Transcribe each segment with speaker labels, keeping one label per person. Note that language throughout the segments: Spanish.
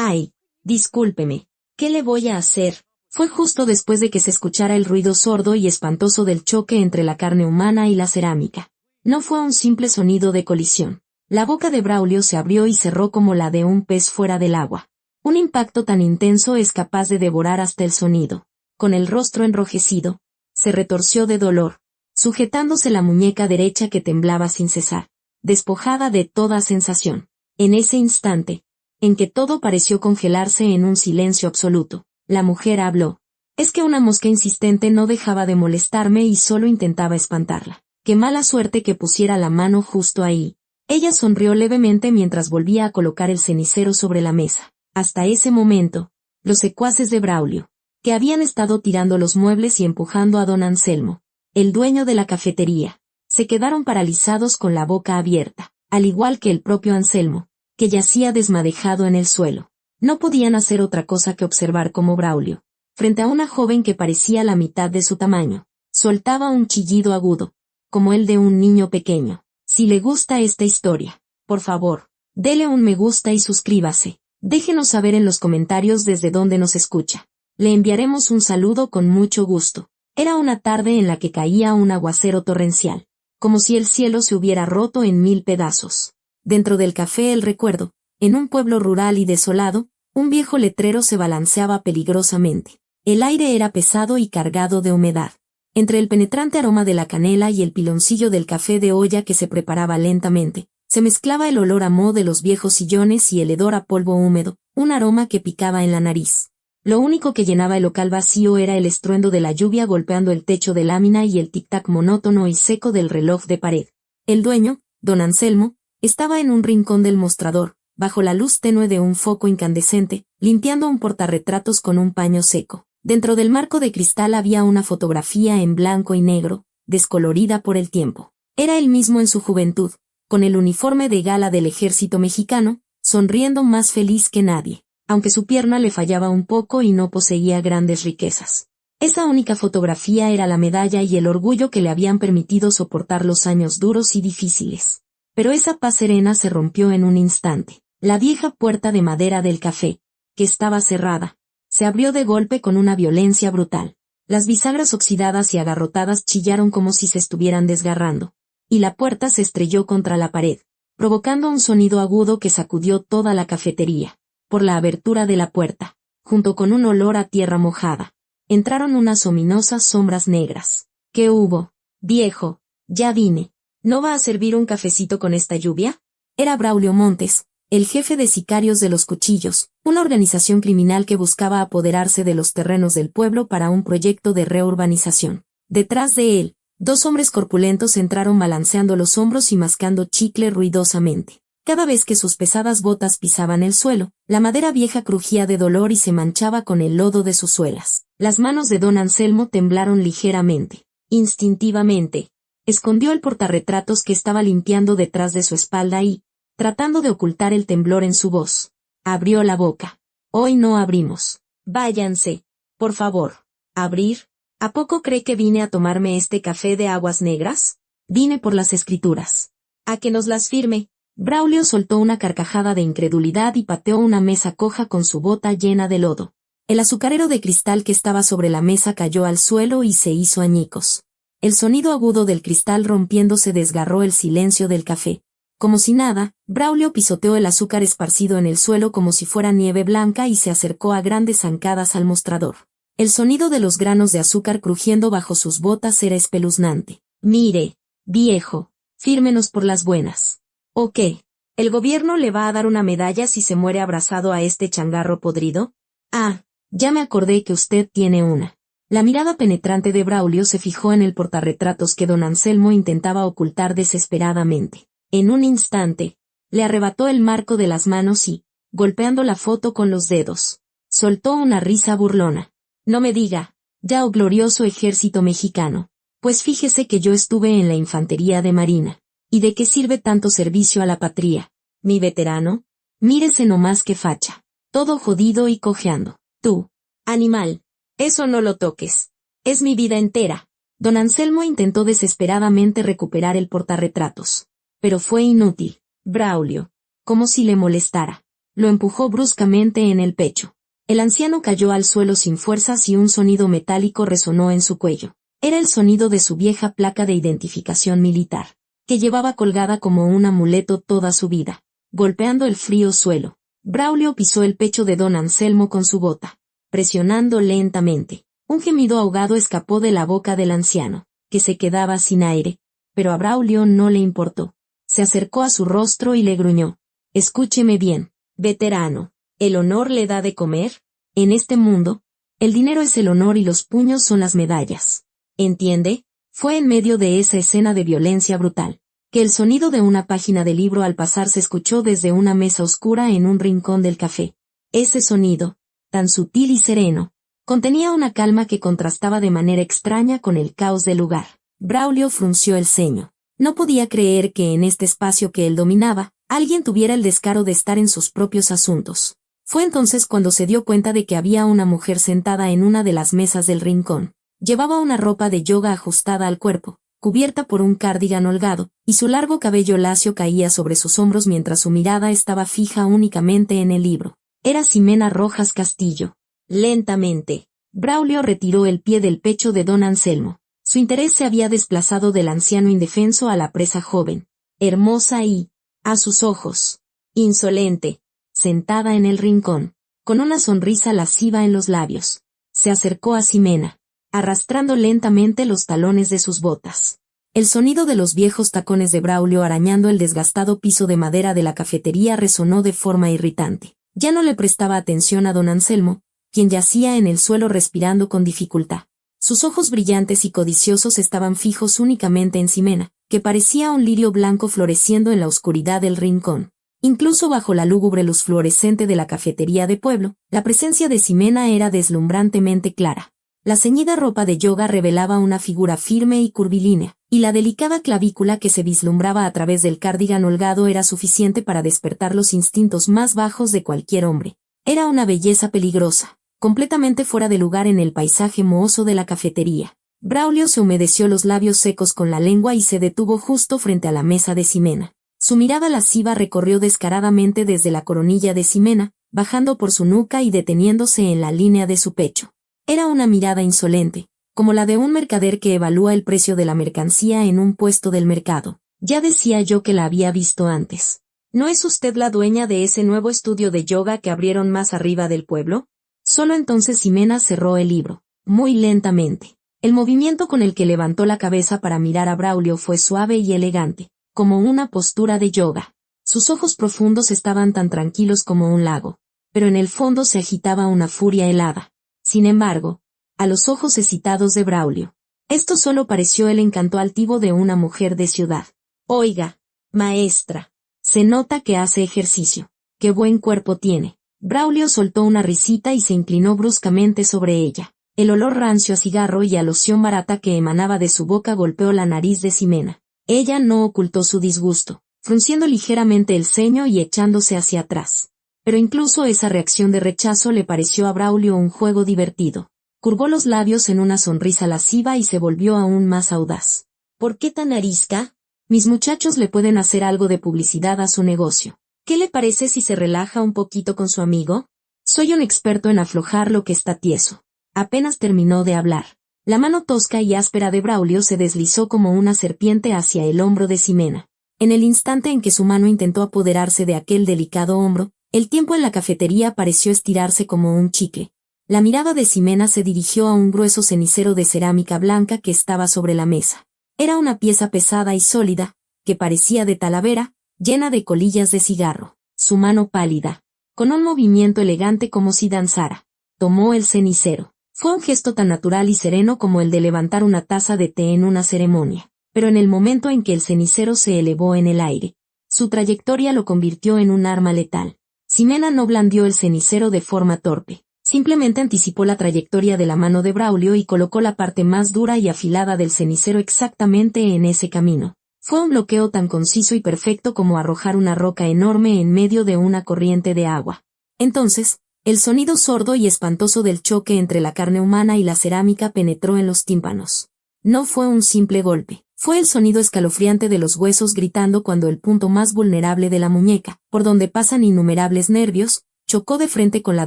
Speaker 1: Ay, discúlpeme. ¿Qué le voy a hacer? Fue justo después de que se escuchara el ruido sordo y espantoso del choque entre la carne humana y la cerámica. No fue un simple sonido de colisión. La boca de Braulio se abrió y cerró como la de un pez fuera del agua. Un impacto tan intenso es capaz de devorar hasta el sonido. Con el rostro enrojecido, se retorció de dolor, sujetándose la muñeca derecha que temblaba sin cesar, despojada de toda sensación. En ese instante, en que todo pareció congelarse en un silencio absoluto, la mujer habló. Es que una mosca insistente no dejaba de molestarme y solo intentaba espantarla. Qué mala suerte que pusiera la mano justo ahí. Ella sonrió levemente mientras volvía a colocar el cenicero sobre la mesa. Hasta ese momento, los secuaces de Braulio, que habían estado tirando los muebles y empujando a don Anselmo, el dueño de la cafetería, se quedaron paralizados con la boca abierta, al igual que el propio Anselmo, que yacía desmadejado en el suelo. No podían hacer otra cosa que observar cómo Braulio, frente a una joven que parecía la mitad de su tamaño, soltaba un chillido agudo, como el de un niño pequeño. Si le gusta esta historia, por favor, dele un me gusta y suscríbase. Déjenos saber en los comentarios desde dónde nos escucha. Le enviaremos un saludo con mucho gusto. Era una tarde en la que caía un aguacero torrencial, como si el cielo se hubiera roto en 1000 pedazos. Dentro del café El Recuerdo, en un pueblo rural y desolado, un viejo letrero se balanceaba peligrosamente. El aire era pesado y cargado de humedad. Entre el penetrante aroma de la canela y el piloncillo del café de olla que se preparaba lentamente, se mezclaba el olor a moho de los viejos sillones y el hedor a polvo húmedo, un aroma que picaba en la nariz. Lo único que llenaba el local vacío era el estruendo de la lluvia golpeando el techo de lámina y el tic-tac monótono y seco del reloj de pared. El dueño, don Anselmo, estaba en un rincón del mostrador, bajo la luz tenue de un foco incandescente, limpiando un portarretratos con un paño seco. Dentro del marco de cristal había una fotografía en blanco y negro, descolorida por el tiempo. Era él mismo en su juventud, con el uniforme de gala del ejército mexicano, sonriendo más feliz que nadie, aunque su pierna le fallaba un poco y no poseía grandes riquezas. Esa única fotografía era la medalla y el orgullo que le habían permitido soportar los años duros y difíciles. Pero esa paz serena se rompió en un instante. La vieja puerta de madera del café, que estaba cerrada, se abrió de golpe con una violencia brutal. Las bisagras oxidadas y agarrotadas chillaron como si se estuvieran desgarrando, y la puerta se estrelló contra la pared, provocando un sonido agudo que sacudió toda la cafetería. Por la abertura de la puerta, junto con un olor a tierra mojada, entraron unas ominosas sombras negras. ¿Qué hubo? Viejo, ya vine. ¿No va a servir un cafecito con esta lluvia? Era Braulio Montes, el jefe de sicarios de los Cuchillos, una organización criminal que buscaba apoderarse de los terrenos del pueblo para un proyecto de reurbanización. Detrás de él, dos hombres corpulentos entraron balanceando los hombros y mascando chicle ruidosamente. Cada vez que sus pesadas botas pisaban el suelo, la madera vieja crujía de dolor y se manchaba con el lodo de sus suelas. Las manos de don Anselmo temblaron ligeramente. Instintivamente, escondió el portarretratos que estaba limpiando detrás de su espalda y, tratando de ocultar el temblor en su voz, abrió la boca. Hoy no abrimos. Váyanse, por favor. ¿Abrir? ¿A poco cree que vine a tomarme este café de aguas negras? Vine por las escrituras. A que nos las firme. Braulio soltó una carcajada de incredulidad y pateó una mesa coja con su bota llena de lodo. El azucarero de cristal que estaba sobre la mesa cayó al suelo y se hizo añicos. El sonido agudo del cristal rompiéndose desgarró el silencio del café. Como si nada, Braulio pisoteó el azúcar esparcido en el suelo como si fuera nieve blanca y se acercó a grandes zancadas al mostrador. El sonido de los granos de azúcar crujiendo bajo sus botas era espeluznante. Mire, viejo, fírmenos por las buenas. ¿O qué? ¿El gobierno le va a dar una medalla si se muere abrazado a este changarro podrido? Ah, ya me acordé que usted tiene una. La mirada penetrante de Braulio se fijó en el portarretratos que don Anselmo intentaba ocultar desesperadamente. En un instante, le arrebató el marco de las manos y, golpeando la foto con los dedos, soltó una risa burlona. No me diga, ya oh glorioso ejército mexicano, pues fíjese que yo estuve en la infantería de marina. ¿Y de qué sirve tanto servicio a la patria, mi veterano? Mírese nomás qué facha, todo jodido y cojeando. Tú, animal, eso no lo toques. Es mi vida entera. Don Anselmo intentó desesperadamente recuperar el portarretratos, pero fue inútil. Braulio, como si le molestara, lo empujó bruscamente en el pecho. El anciano cayó al suelo sin fuerzas y un sonido metálico resonó en su cuello. Era el sonido de su vieja placa de identificación militar, que llevaba colgada como un amuleto toda su vida. Golpeando el frío suelo, Braulio pisó el pecho de don Anselmo con su bota, presionando lentamente. Un gemido ahogado escapó de la boca del anciano, que se quedaba sin aire, pero a Braulio no le importó. Se acercó a su rostro y le gruñó. Escúcheme bien, veterano. ¿El honor le da de comer? En este mundo, el dinero es el honor y los puños son las medallas. ¿Entiende? Fue en medio de esa escena de violencia brutal, que el sonido de una página de libro al pasar se escuchó desde una mesa oscura en un rincón del café. Ese sonido, tan sutil y sereno, contenía una calma que contrastaba de manera extraña con el caos del lugar. Braulio frunció el ceño. No podía creer que en este espacio que él dominaba, alguien tuviera el descaro de estar en sus propios asuntos. Fue entonces cuando se dio cuenta de que había una mujer sentada en una de las mesas del rincón. Llevaba una ropa de yoga ajustada al cuerpo, cubierta por un cardigan holgado, y su largo cabello lacio caía sobre sus hombros mientras su mirada estaba fija únicamente en el libro. Era Ximena Rojas Castillo. Lentamente, Braulio retiró el pie del pecho de don Anselmo. Su interés se había desplazado del anciano indefenso a la presa joven, hermosa y, a sus ojos, insolente, sentada en el rincón, con una sonrisa lasciva en los labios. Se acercó a Ximena, arrastrando lentamente los talones de sus botas. El sonido de los viejos tacones de Braulio arañando el desgastado piso de madera de la cafetería resonó de forma irritante. Ya no le prestaba atención a don Anselmo, quien yacía en el suelo respirando con dificultad. Sus ojos brillantes y codiciosos estaban fijos únicamente en Ximena, que parecía un lirio blanco floreciendo en la oscuridad del rincón. Incluso bajo la lúgubre luz fluorescente de la cafetería de pueblo, la presencia de Ximena era deslumbrantemente clara. La ceñida ropa de yoga revelaba una figura firme y curvilínea, y la delicada clavícula que se vislumbraba a través del cardigan holgado era suficiente para despertar los instintos más bajos de cualquier hombre. Era una belleza peligrosa, completamente fuera de lugar en el paisaje mohoso de la cafetería. Braulio se humedeció los labios secos con la lengua y se detuvo justo frente a la mesa de Ximena. Su mirada lasciva recorrió descaradamente desde la coronilla de Ximena, bajando por su nuca y deteniéndose en la línea de su pecho. Era una mirada insolente, como la de un mercader que evalúa el precio de la mercancía en un puesto del mercado. Ya decía yo que la había visto antes. ¿No es usted la dueña de ese nuevo estudio de yoga que abrieron más arriba del pueblo? Solo entonces Ximena cerró el libro, muy lentamente. El movimiento con el que levantó la cabeza para mirar a Braulio fue suave y elegante, como una postura de yoga. Sus ojos profundos estaban tan tranquilos como un lago, pero en el fondo se agitaba una furia helada. Sin embargo, a los ojos excitados de Braulio, esto solo pareció el encanto altivo de una mujer de ciudad. Oiga, maestra, se nota que hace ejercicio. Qué buen cuerpo tiene. Braulio soltó una risita y se inclinó bruscamente sobre ella. El olor rancio a cigarro y a loción barata que emanaba de su boca golpeó la nariz de Ximena. Ella no ocultó su disgusto, frunciendo ligeramente el ceño y echándose hacia atrás. Pero incluso esa reacción de rechazo le pareció a Braulio un juego divertido. Curvó los labios en una sonrisa lasciva y se volvió aún más audaz. ¿Por qué tan arisca? Mis muchachos le pueden hacer algo de publicidad a su negocio. ¿Qué le parece si se relaja un poquito con su amigo? Soy un experto en aflojar lo que está tieso. Apenas terminó de hablar. La mano tosca y áspera de Braulio se deslizó como una serpiente hacia el hombro de Ximena. En el instante en que su mano intentó apoderarse de aquel delicado hombro, el tiempo en la cafetería pareció estirarse como un chicle. La mirada de Ximena se dirigió a un grueso cenicero de cerámica blanca que estaba sobre la mesa. Era una pieza pesada y sólida, que parecía de talavera, llena de colillas de cigarro. Su mano pálida, con un movimiento elegante como si danzara, tomó el cenicero. Fue un gesto tan natural y sereno como el de levantar una taza de té en una ceremonia, pero en el momento en que el cenicero se elevó en el aire, su trayectoria lo convirtió en un arma letal. Ximena no blandió el cenicero de forma torpe, simplemente anticipó la trayectoria de la mano de Braulio y colocó la parte más dura y afilada del cenicero exactamente en ese camino. Fue un bloqueo tan conciso y perfecto como arrojar una roca enorme en medio de una corriente de agua. Entonces, el sonido sordo y espantoso del choque entre la carne humana y la cerámica penetró en los tímpanos. No fue un simple golpe, Fue el sonido escalofriante de los huesos gritando cuando el punto más vulnerable de la muñeca, por donde pasan innumerables nervios, chocó de frente con la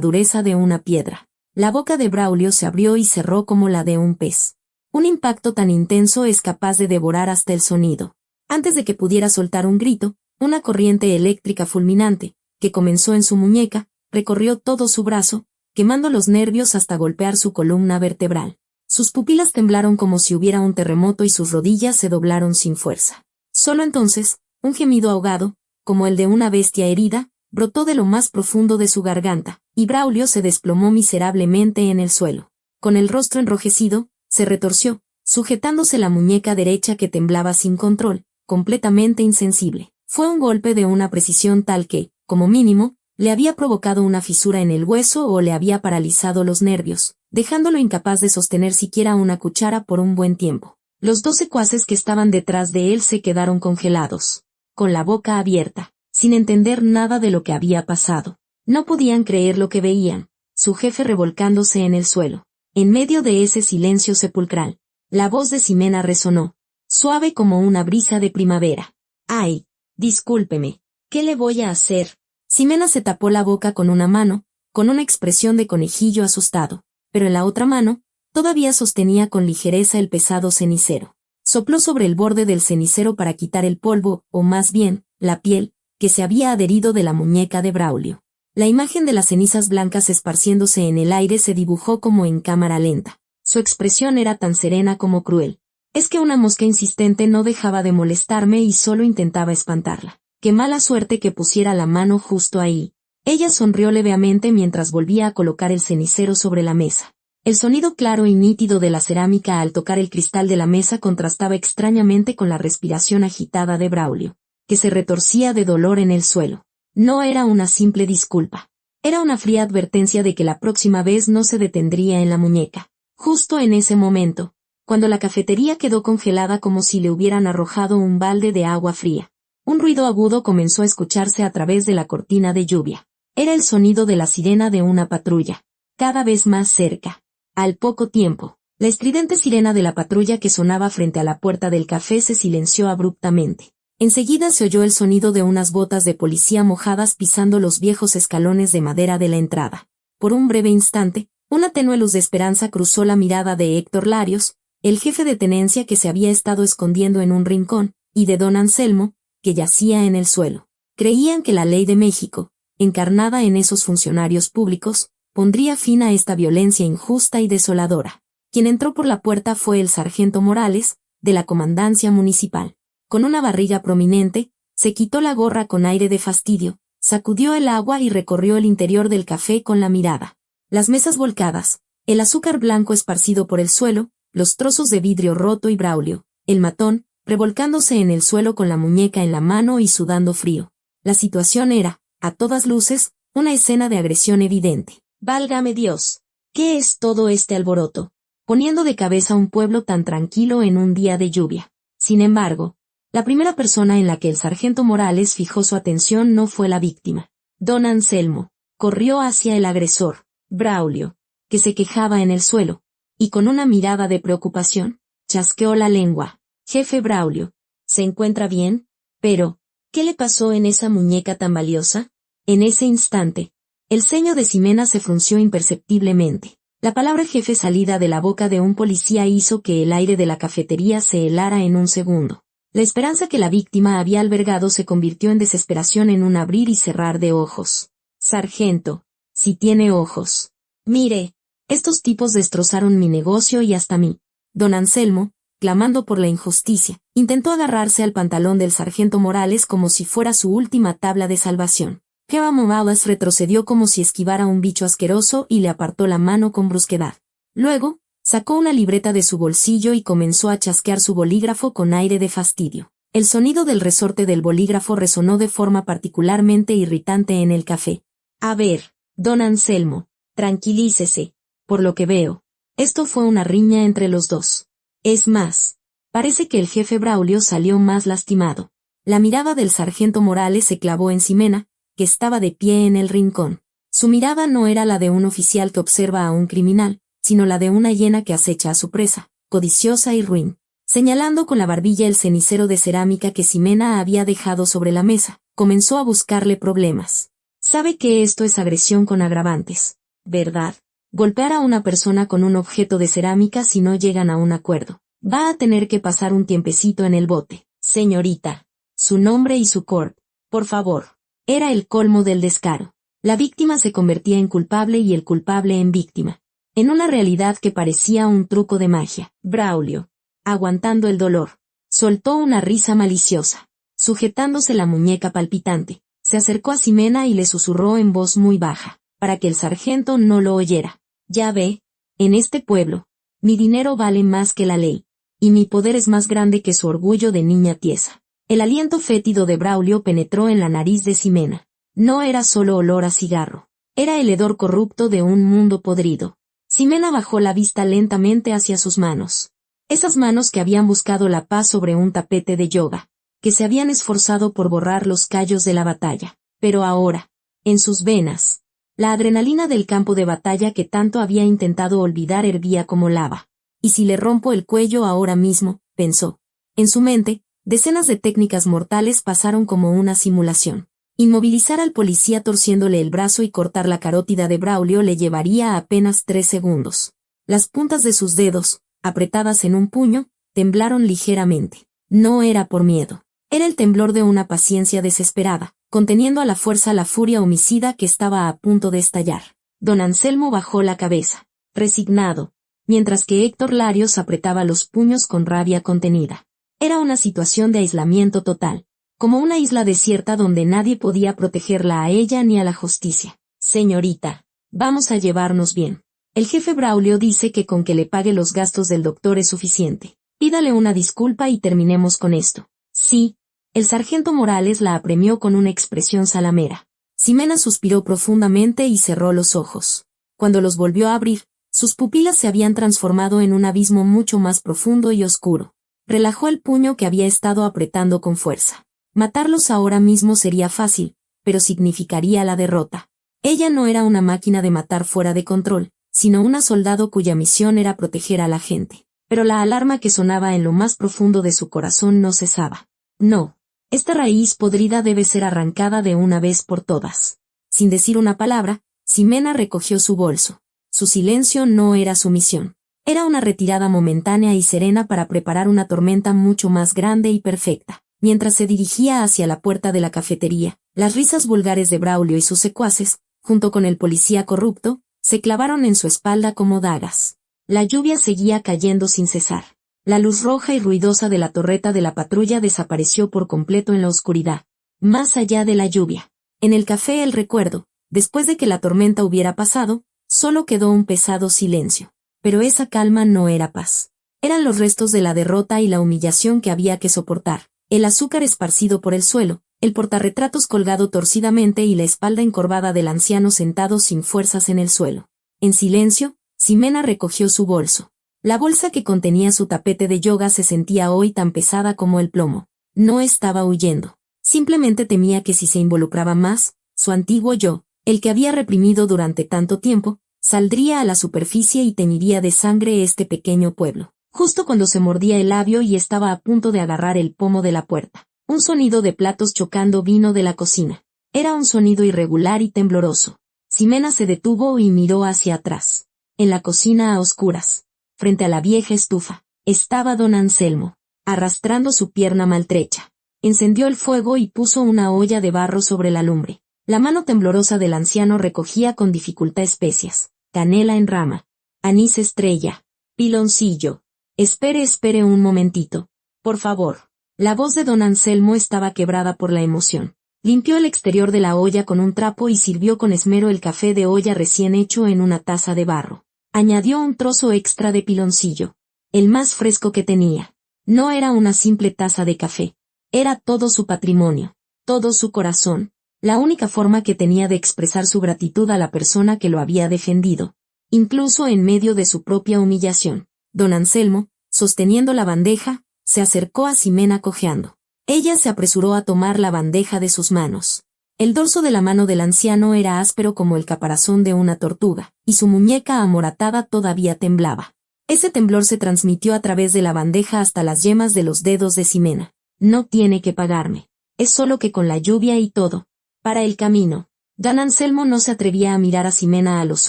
Speaker 1: dureza de una piedra. La boca de Braulio se abrió y cerró como la de un pez. Un impacto tan intenso es capaz de devorar hasta el sonido. Antes de que pudiera soltar un grito, una corriente eléctrica fulminante, que comenzó en su muñeca, recorrió todo su brazo, quemando los nervios hasta golpear su columna vertebral. Sus pupilas temblaron como si hubiera un terremoto y sus rodillas se doblaron sin fuerza. Solo entonces, un gemido ahogado, como el de una bestia herida, brotó de lo más profundo de su garganta, y Braulio se desplomó miserablemente en el suelo. Con el rostro enrojecido, se retorció, sujetándose la muñeca derecha que temblaba sin control, completamente insensible. Fue un golpe de una precisión tal que, como mínimo, le había provocado una fisura en el hueso o le había paralizado los nervios, dejándolo incapaz de sostener siquiera una cuchara por un buen tiempo. Los 2 secuaces que estaban detrás de él se quedaron congelados, con la boca abierta, sin entender nada de lo que había pasado. No podían creer lo que veían, su jefe revolcándose en el suelo. En medio de ese silencio sepulcral, la voz de Ximena resonó, suave como una brisa de primavera. «Ay, discúlpeme, ¿qué le voy a hacer?» Ximena se tapó la boca con una mano, con una expresión de conejillo asustado, pero en la otra mano, todavía sostenía con ligereza el pesado cenicero. Sopló sobre el borde del cenicero para quitar el polvo, o más bien, la piel, que se había adherido de la muñeca de Braulio. La imagen de las cenizas blancas esparciéndose en el aire se dibujó como en cámara lenta. Su expresión era tan serena como cruel. Es que una mosca insistente no dejaba de molestarme y solo intentaba espantarla. Qué mala suerte que pusiera la mano justo ahí. Ella sonrió levemente mientras volvía a colocar el cenicero sobre la mesa. El sonido claro y nítido de la cerámica al tocar el cristal de la mesa contrastaba extrañamente con la respiración agitada de Braulio, que se retorcía de dolor en el suelo. No era una simple disculpa. Era una fría advertencia de que la próxima vez no se detendría en la muñeca. Justo en ese momento, cuando la cafetería quedó congelada como si le hubieran arrojado un balde de agua fría, un ruido agudo comenzó a escucharse a través de la cortina de lluvia. Era el sonido de la sirena de una patrulla, cada vez más cerca. Al poco tiempo, la estridente sirena de la patrulla que sonaba frente a la puerta del café se silenció abruptamente. Enseguida se oyó el sonido de unas botas de policía mojadas pisando los viejos escalones de madera de la entrada. Por un breve instante, una tenue luz de esperanza cruzó la mirada de Héctor Larios, el jefe de tenencia que se había estado escondiendo en un rincón, y de don Anselmo, que yacía en el suelo. Creían que la ley de México, encarnada en esos funcionarios públicos, pondría fin a esta violencia injusta y desoladora. Quien entró por la puerta fue el sargento Morales, de la comandancia municipal. Con una barriga prominente, se quitó la gorra con aire de fastidio, sacudió el agua y recorrió el interior del café con la mirada. Las mesas volcadas, el azúcar blanco esparcido por el suelo, los trozos de vidrio roto y Braulio, el matón, revolcándose en el suelo con la muñeca en la mano y sudando frío. La situación era, a todas luces, una escena de agresión evidente. Válgame Dios, ¿qué es todo este alboroto? Poniendo de cabeza un pueblo tan tranquilo en un día de lluvia. Sin embargo, la primera persona en la que el sargento Morales fijó su atención no fue la víctima. Don Anselmo corrió hacia el agresor, Braulio, que se quejaba en el suelo, y con una mirada de preocupación, chasqueó la lengua. Jefe Braulio, ¿se encuentra bien? Pero, ¿qué le pasó en esa muñeca tan valiosa? En ese instante, el ceño de Ximena se frunció imperceptiblemente. La palabra jefe salida de la boca de un policía hizo que el aire de la cafetería se helara en un segundo. La esperanza que la víctima había albergado se convirtió en desesperación en un abrir y cerrar de ojos. Sargento, si tiene ojos. Mire, estos tipos destrozaron mi negocio y hasta mí. Don Anselmo, clamando por la injusticia, intentó agarrarse al pantalón del sargento Morales como si fuera su última tabla de salvación. Jeva Morales retrocedió como si esquivara un bicho asqueroso y le apartó la mano con brusquedad. Luego, sacó una libreta de su bolsillo y comenzó a chasquear su bolígrafo con aire de fastidio. El sonido del resorte del bolígrafo resonó de forma particularmente irritante en el café. A ver, don Anselmo, tranquilícese. Por lo que veo, esto fue una riña entre los dos. Es más, parece que el jefe Braulio salió más lastimado. La mirada del sargento Morales se clavó en Ximena, que estaba de pie en el rincón. Su mirada no era la de un oficial que observa a un criminal, sino la de una hiena que acecha a su presa, codiciosa y ruin. Señalando con la barbilla el cenicero de cerámica que Ximena había dejado sobre la mesa, comenzó a buscarle problemas. Sabe que esto es agresión con agravantes, ¿verdad? Golpear a una persona con un objeto de cerámica si no llegan a un acuerdo. Va a tener que pasar un tiempecito en el bote. Señorita. Su nombre y su corp. Por favor. Era el colmo del descaro. La víctima se convertía en culpable y el culpable en víctima. En una realidad que parecía un truco de magia. Braulio, aguantando el dolor, soltó una risa maliciosa. Sujetándose la muñeca palpitante, se acercó a Ximena y le susurró en voz muy baja, para que el sargento no lo oyera. Ya ve, en este pueblo, mi dinero vale más que la ley, y mi poder es más grande que su orgullo de niña tiesa. El aliento fétido de Braulio penetró en la nariz de Ximena. No era solo olor a cigarro, era el hedor corrupto de un mundo podrido. Ximena bajó la vista lentamente hacia sus manos. Esas manos que habían buscado la paz sobre un tapete de yoga, que se habían esforzado por borrar los callos de la batalla. Pero ahora, en sus venas, la adrenalina del campo de batalla que tanto había intentado olvidar hervía como lava. ¿Y si le rompo el cuello ahora mismo?, pensó. En su mente, decenas de técnicas mortales pasaron como una simulación. Inmovilizar al policía torciéndole el brazo y cortar la carótida de Braulio le llevaría apenas 3 segundos. Las puntas de sus dedos, apretadas en un puño, temblaron ligeramente. No era por miedo. Era el temblor de una paciencia desesperada, conteniendo a la fuerza la furia homicida que estaba a punto de estallar. Don Anselmo bajó la cabeza, resignado, mientras que Héctor Larios apretaba los puños con rabia contenida. Era una situación de aislamiento total, como una isla desierta donde nadie podía protegerla a ella ni a la justicia. Señorita, vamos a llevarnos bien. El jefe Braulio dice que con que le pague los gastos del doctor es suficiente. Pídale una disculpa y terminemos con esto. Sí. El sargento Morales la apremió con una expresión salamera. Ximena suspiró profundamente y cerró los ojos. Cuando los volvió a abrir, sus pupilas se habían transformado en un abismo mucho más profundo y oscuro. Relajó el puño que había estado apretando con fuerza. Matarlos ahora mismo sería fácil, pero significaría la derrota. Ella no era una máquina de matar fuera de control, sino una soldado cuya misión era proteger a la gente. Pero la alarma que sonaba en lo más profundo de su corazón no cesaba. No. Esta raíz podrida debe ser arrancada de una vez por todas. Sin decir una palabra, Ximena recogió su bolso. Su silencio no era sumisión. Era una retirada momentánea y serena para preparar una tormenta mucho más grande y perfecta. Mientras se dirigía hacia la puerta de la cafetería, las risas vulgares de Braulio y sus secuaces, junto con el policía corrupto, se clavaron en su espalda como dagas. La lluvia seguía cayendo sin cesar. La luz roja y ruidosa de la torreta de la patrulla desapareció por completo en la oscuridad. Más allá de la lluvia. En el café El Recuerdo, después de que la tormenta hubiera pasado, solo quedó un pesado silencio. Pero esa calma no era paz. Eran los restos de la derrota y la humillación que había que soportar. El azúcar esparcido por el suelo, el portarretratos colgado torcidamente y la espalda encorvada del anciano sentado sin fuerzas en el suelo. En silencio, Ximena recogió su bolso. La bolsa que contenía su tapete de yoga se sentía hoy tan pesada como el plomo. No estaba huyendo. Simplemente temía que si se involucraba más, su antiguo yo, el que había reprimido durante tanto tiempo, saldría a la superficie y teñiría de sangre este pequeño pueblo. Justo cuando se mordía el labio y estaba a punto de agarrar el pomo de la puerta, un sonido de platos chocando vino de la cocina. Era un sonido irregular y tembloroso. Ximena se detuvo y miró hacia atrás. En la cocina a oscuras, frente a la vieja estufa, estaba don Anselmo, arrastrando su pierna maltrecha. Encendió el fuego y puso una olla de barro sobre la lumbre. La mano temblorosa del anciano recogía con dificultad especias, canela en rama, anís estrella, piloncillo. Espere un momentito. Por favor. La voz de don Anselmo estaba quebrada por la emoción. Limpió el exterior de la olla con un trapo y sirvió con esmero el café de olla recién hecho en una taza de barro. Añadió un trozo extra de piloncillo, el más fresco que tenía. No era una simple taza de café. Era todo su patrimonio, todo su corazón, la única forma que tenía de expresar su gratitud a la persona que lo había defendido, incluso en medio de su propia humillación. Don Anselmo, sosteniendo la bandeja, se acercó a Ximena cojeando. Ella se apresuró a tomar la bandeja de sus manos. El dorso de la mano del anciano era áspero como el caparazón de una tortuga, y su muñeca amoratada todavía temblaba. Ese temblor se transmitió a través de la bandeja hasta las yemas de los dedos de Ximena. No tiene que pagarme. Es solo que con la lluvia y todo. Para el camino. Don Anselmo no se atrevía a mirar a Ximena a los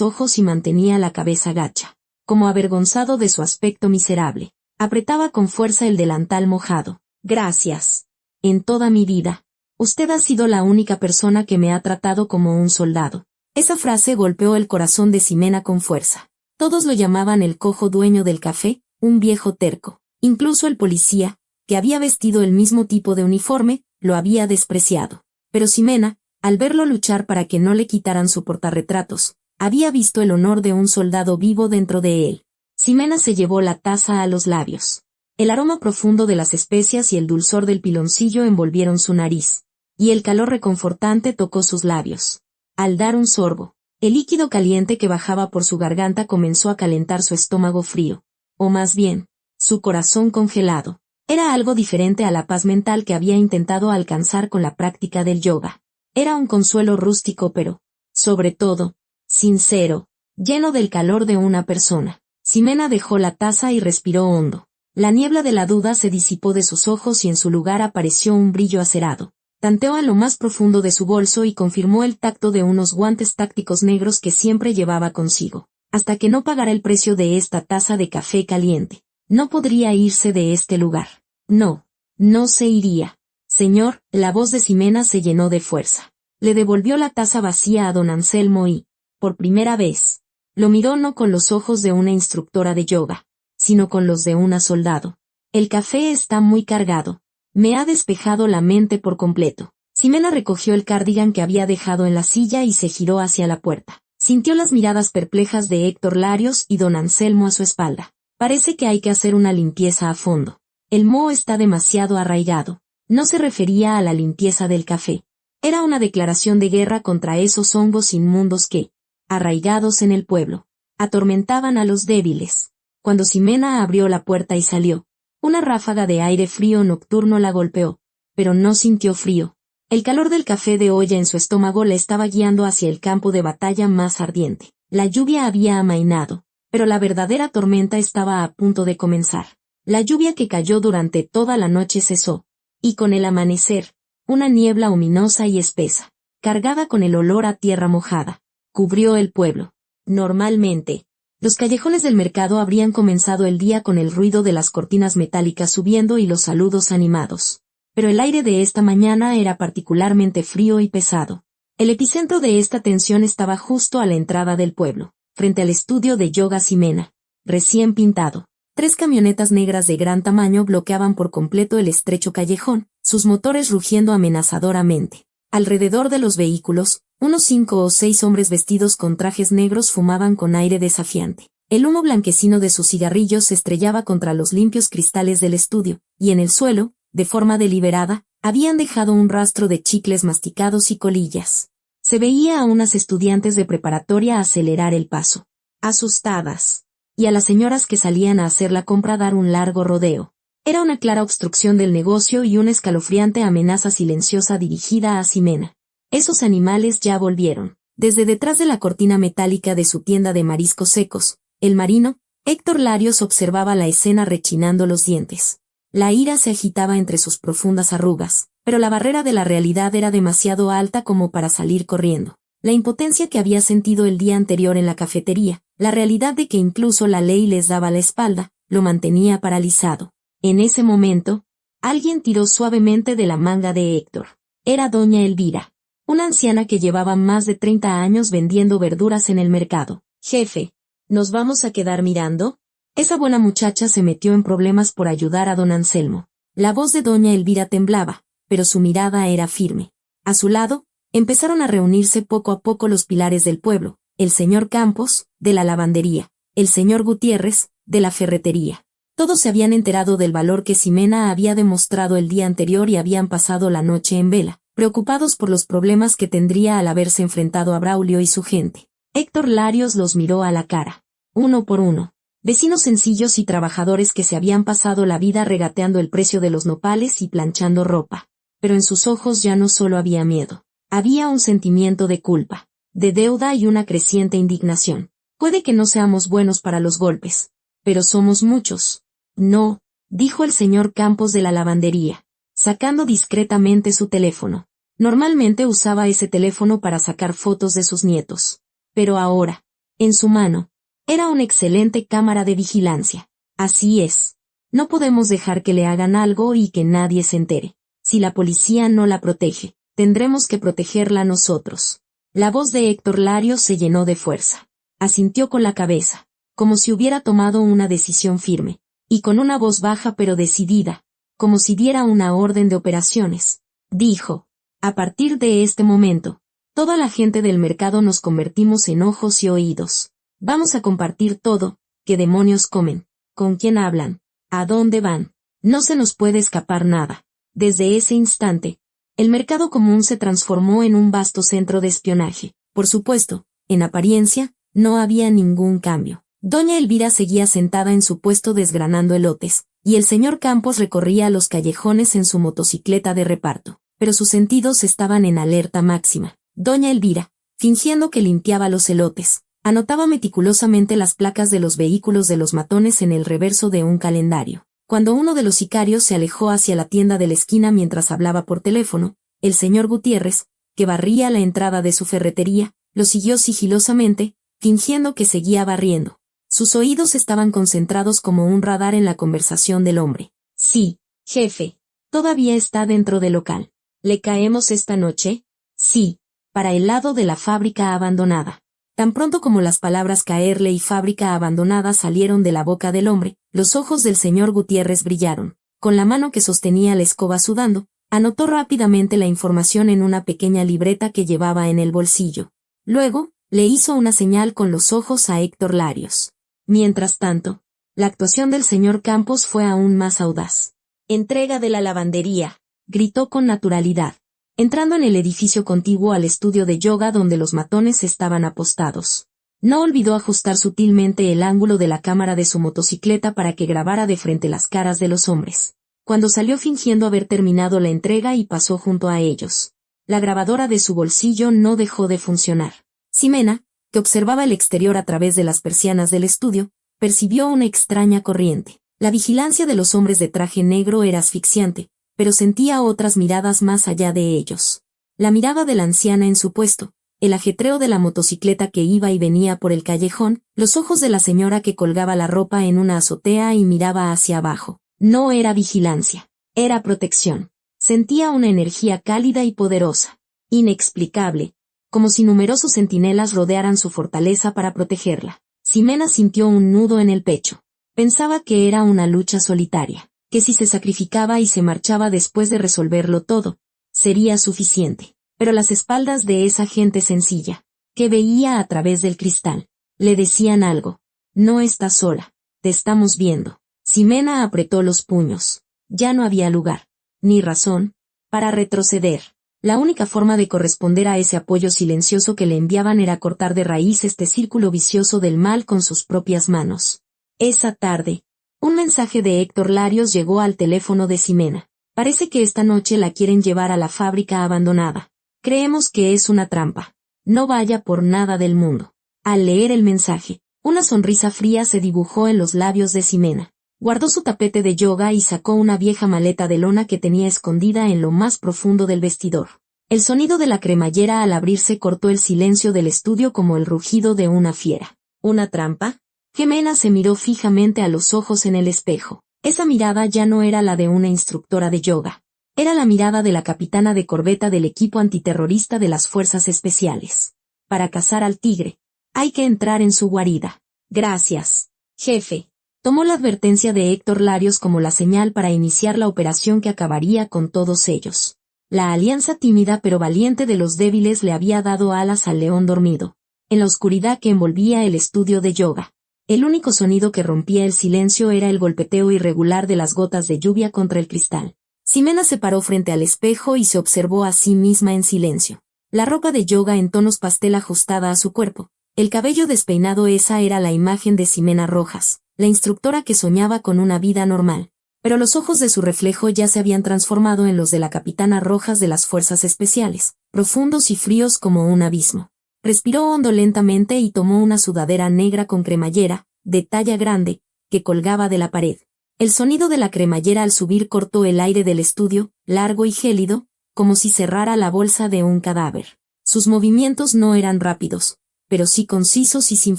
Speaker 1: ojos y mantenía la cabeza gacha, como avergonzado de su aspecto miserable. Apretaba con fuerza el delantal mojado. Gracias. En toda mi vida. Usted ha sido la única persona que me ha tratado como un soldado. Esa frase golpeó el corazón de Ximena con fuerza. Todos lo llamaban el cojo dueño del café, un viejo terco. Incluso el policía, que había vestido el mismo tipo de uniforme, lo había despreciado. Pero Ximena, al verlo luchar para que no le quitaran su portarretratos, había visto el honor de un soldado vivo dentro de él. Ximena se llevó la taza a los labios. El aroma profundo de las especias y el dulzor del piloncillo envolvieron su nariz, y el calor reconfortante tocó sus labios. Al dar un sorbo, el líquido caliente que bajaba por su garganta comenzó a calentar su estómago frío, o más bien, su corazón congelado. Era algo diferente a la paz mental que había intentado alcanzar con la práctica del yoga. Era un consuelo rústico pero, sobre todo, sincero, lleno del calor de una persona. Ximena dejó la taza y respiró hondo. La niebla de la duda se disipó de sus ojos y en su lugar apareció un brillo acerado. Tanteó a lo más profundo de su bolso y confirmó el tacto de unos guantes tácticos negros que siempre llevaba consigo. Hasta que no pagara el precio de esta taza de café caliente, no podría irse de este lugar. No, no se iría. Señor, la voz de Ximena se llenó de fuerza. Le devolvió la taza vacía a don Anselmo y, por primera vez, lo miró no con los ojos de una instructora de yoga, sino con los de una soldado. El café está muy cargado. Me ha despejado la mente por completo. Ximena recogió el cardigan que había dejado en la silla y se giró hacia la puerta. Sintió las miradas perplejas de Héctor Larios y don Anselmo a su espalda. Parece que hay que hacer una limpieza a fondo. El moho está demasiado arraigado. No se refería a la limpieza del café. Era una declaración de guerra contra esos hongos inmundos que, arraigados en el pueblo, atormentaban a los débiles. Cuando Ximena abrió la puerta y salió, una ráfaga de aire frío nocturno la golpeó, pero no sintió frío. El calor del café de olla en su estómago la estaba guiando hacia el campo de batalla más ardiente. La lluvia había amainado, pero la verdadera tormenta estaba a punto de comenzar. La lluvia que cayó durante toda la noche cesó, y con el amanecer, una niebla ominosa y espesa, cargada con el olor a tierra mojada, cubrió el pueblo. Normalmente, los callejones del mercado habrían comenzado el día con el ruido de las cortinas metálicas subiendo y los saludos animados. Pero el aire de esta mañana era particularmente frío y pesado. El epicentro de esta tensión estaba justo a la entrada del pueblo, frente al estudio de yoga Ximena, recién pintado. 3 camionetas negras de gran tamaño bloqueaban por completo el estrecho callejón, sus motores rugiendo amenazadoramente. Alrededor de los vehículos, unos 5 o 6 hombres vestidos con trajes negros fumaban con aire desafiante. El humo blanquecino de sus cigarrillos se estrellaba contra los limpios cristales del estudio, y en el suelo, de forma deliberada, habían dejado un rastro de chicles masticados y colillas. Se veía a unas estudiantes de preparatoria acelerar el paso, asustadas, y a las señoras que salían a hacer la compra dar un largo rodeo. Era una clara obstrucción del negocio y una escalofriante amenaza silenciosa dirigida a Ximena. Esos animales ya volvieron. Desde detrás de la cortina metálica de su tienda de mariscos secos, el marino, Héctor Larios observaba la escena rechinando los dientes. La ira se agitaba entre sus profundas arrugas, pero la barrera de la realidad era demasiado alta como para salir corriendo. La impotencia que había sentido el día anterior en la cafetería, la realidad de que incluso la ley les daba la espalda, lo mantenía paralizado. En ese momento, alguien tiró suavemente de la manga de Héctor. Era doña Elvira, una anciana que llevaba más de 30 años vendiendo verduras en el mercado. «Jefe, ¿nos vamos a quedar mirando?» Esa buena muchacha se metió en problemas por ayudar a don Anselmo. La voz de doña Elvira temblaba, pero su mirada era firme. A su lado, empezaron a reunirse poco a poco los pilares del pueblo, el señor Campos, de la lavandería, el señor Gutiérrez, de la ferretería. Todos se habían enterado del valor que Ximena había demostrado el día anterior y habían pasado la noche en vela, preocupados por los problemas que tendría al haberse enfrentado a Braulio y su gente. Héctor Larios los miró a la cara, uno por uno. Vecinos sencillos y trabajadores que se habían pasado la vida regateando el precio de los nopales y planchando ropa. Pero en sus ojos ya no solo había miedo. Había un sentimiento de culpa, de deuda y una creciente indignación. Puede que no seamos buenos para los golpes, Pero somos muchos. No, dijo el señor Campos de la lavandería, sacando discretamente su teléfono. Normalmente usaba ese teléfono para sacar fotos de sus nietos. Pero ahora, en su mano, era una excelente cámara de vigilancia. Así es. No podemos dejar que le hagan algo y que nadie se entere. Si la policía no la protege, tendremos que protegerla nosotros. La voz de Héctor Larios se llenó de fuerza. Asintió con la cabeza, como si hubiera tomado una decisión firme, y con una voz baja pero decidida, como si diera una orden de operaciones. Dijo: a partir de este momento, toda la gente del mercado nos convertimos en ojos y oídos. Vamos a compartir todo. ¿Qué demonios comen? ¿Con quién hablan? ¿A dónde van? No se nos puede escapar nada. Desde ese instante, el mercado común se transformó en un vasto centro de espionaje. Por supuesto, en apariencia, no había ningún cambio. Doña Elvira seguía sentada en su puesto desgranando elotes, y el señor Campos recorría los callejones en su motocicleta de reparto, pero sus sentidos estaban en alerta máxima. Doña Elvira, fingiendo que limpiaba los elotes, anotaba meticulosamente las placas de los vehículos de los matones en el reverso de un calendario. Cuando uno de los sicarios se alejó hacia la tienda de la esquina mientras hablaba por teléfono, el señor Gutiérrez, que barría la entrada de su ferretería, lo siguió sigilosamente, fingiendo que seguía barriendo. Sus oídos estaban concentrados como un radar en la conversación del hombre. Sí, jefe. Todavía está dentro del local. ¿Le caemos esta noche? Sí. Para el lado de la fábrica abandonada. Tan pronto como las palabras caerle y fábrica abandonada salieron de la boca del hombre, los ojos del señor Gutiérrez brillaron. Con la mano que sostenía la escoba sudando, anotó rápidamente la información en una pequeña libreta que llevaba en el bolsillo. Luego, le hizo una señal con los ojos a Héctor Larios. Mientras tanto, la actuación del señor Campos fue aún más audaz. «Entrega de la lavandería», gritó con naturalidad, entrando en el edificio contiguo al estudio de yoga donde los matones estaban apostados. No olvidó ajustar sutilmente el ángulo de la cámara de su motocicleta para que grabara de frente las caras de los hombres. Cuando salió fingiendo haber terminado la entrega y pasó junto a ellos, la grabadora de su bolsillo no dejó de funcionar. Ximena, que observaba el exterior a través de las persianas del estudio, percibió una extraña corriente. La vigilancia de los hombres de traje negro era asfixiante, pero sentía otras miradas más allá de ellos. La mirada de la anciana en su puesto, el ajetreo de la motocicleta que iba y venía por el callejón, los ojos de la señora que colgaba la ropa en una azotea y miraba hacia abajo. No era vigilancia, era protección. Sentía una energía cálida y poderosa, inexplicable, como si numerosos centinelas rodearan su fortaleza para protegerla. Ximena sintió un nudo en el pecho. Pensaba que era una lucha solitaria, que si se sacrificaba y se marchaba después de resolverlo todo, sería suficiente. Pero las espaldas de esa gente sencilla, que veía a través del cristal, le decían algo. No estás sola, te estamos viendo. Ximena apretó los puños. Ya no había lugar, ni razón, para retroceder. La única forma de corresponder a ese apoyo silencioso que le enviaban era cortar de raíz este círculo vicioso del mal con sus propias manos. Esa tarde, un mensaje de Héctor Larios llegó al teléfono de Ximena. Parece que esta noche la quieren llevar a la fábrica abandonada. Creemos que es una trampa. No vaya por nada del mundo. Al leer el mensaje, una sonrisa fría se dibujó en los labios de Ximena. Guardó su tapete de yoga y sacó una vieja maleta de lona que tenía escondida en lo más profundo del vestidor. El sonido de la cremallera al abrirse cortó el silencio del estudio como el rugido de una fiera. ¿Una trampa? Ximena se miró fijamente a los ojos en el espejo. Esa mirada ya no era la de una instructora de yoga. Era la mirada de la capitana de corbeta del equipo antiterrorista de las fuerzas especiales. Para cazar al tigre, hay que entrar en su guarida. Gracias, jefe. Tomó la advertencia de Héctor Larios como la señal para iniciar la operación que acabaría con todos ellos. La alianza tímida pero valiente de los débiles le había dado alas al león dormido. En la oscuridad que envolvía el estudio de yoga, el único sonido que rompía el silencio era el golpeteo irregular de las gotas de lluvia contra el cristal. Ximena se paró frente al espejo y se observó a sí misma en silencio. La ropa de yoga en tonos pastel ajustada a su cuerpo, el cabello despeinado, esa era la imagen de Ximena Rojas, la instructora que soñaba con una vida normal. Pero los ojos de su reflejo ya se habían transformado en los de la capitana Rojas de las Fuerzas Especiales, profundos y fríos como un abismo. Respiró hondo lentamente y tomó una sudadera negra con cremallera, de talla grande, que colgaba de la pared. El sonido de la cremallera al subir cortó el aire del estudio, largo y gélido, como si cerrara la bolsa de un cadáver. Sus movimientos no eran rápidos, pero sí concisos y sin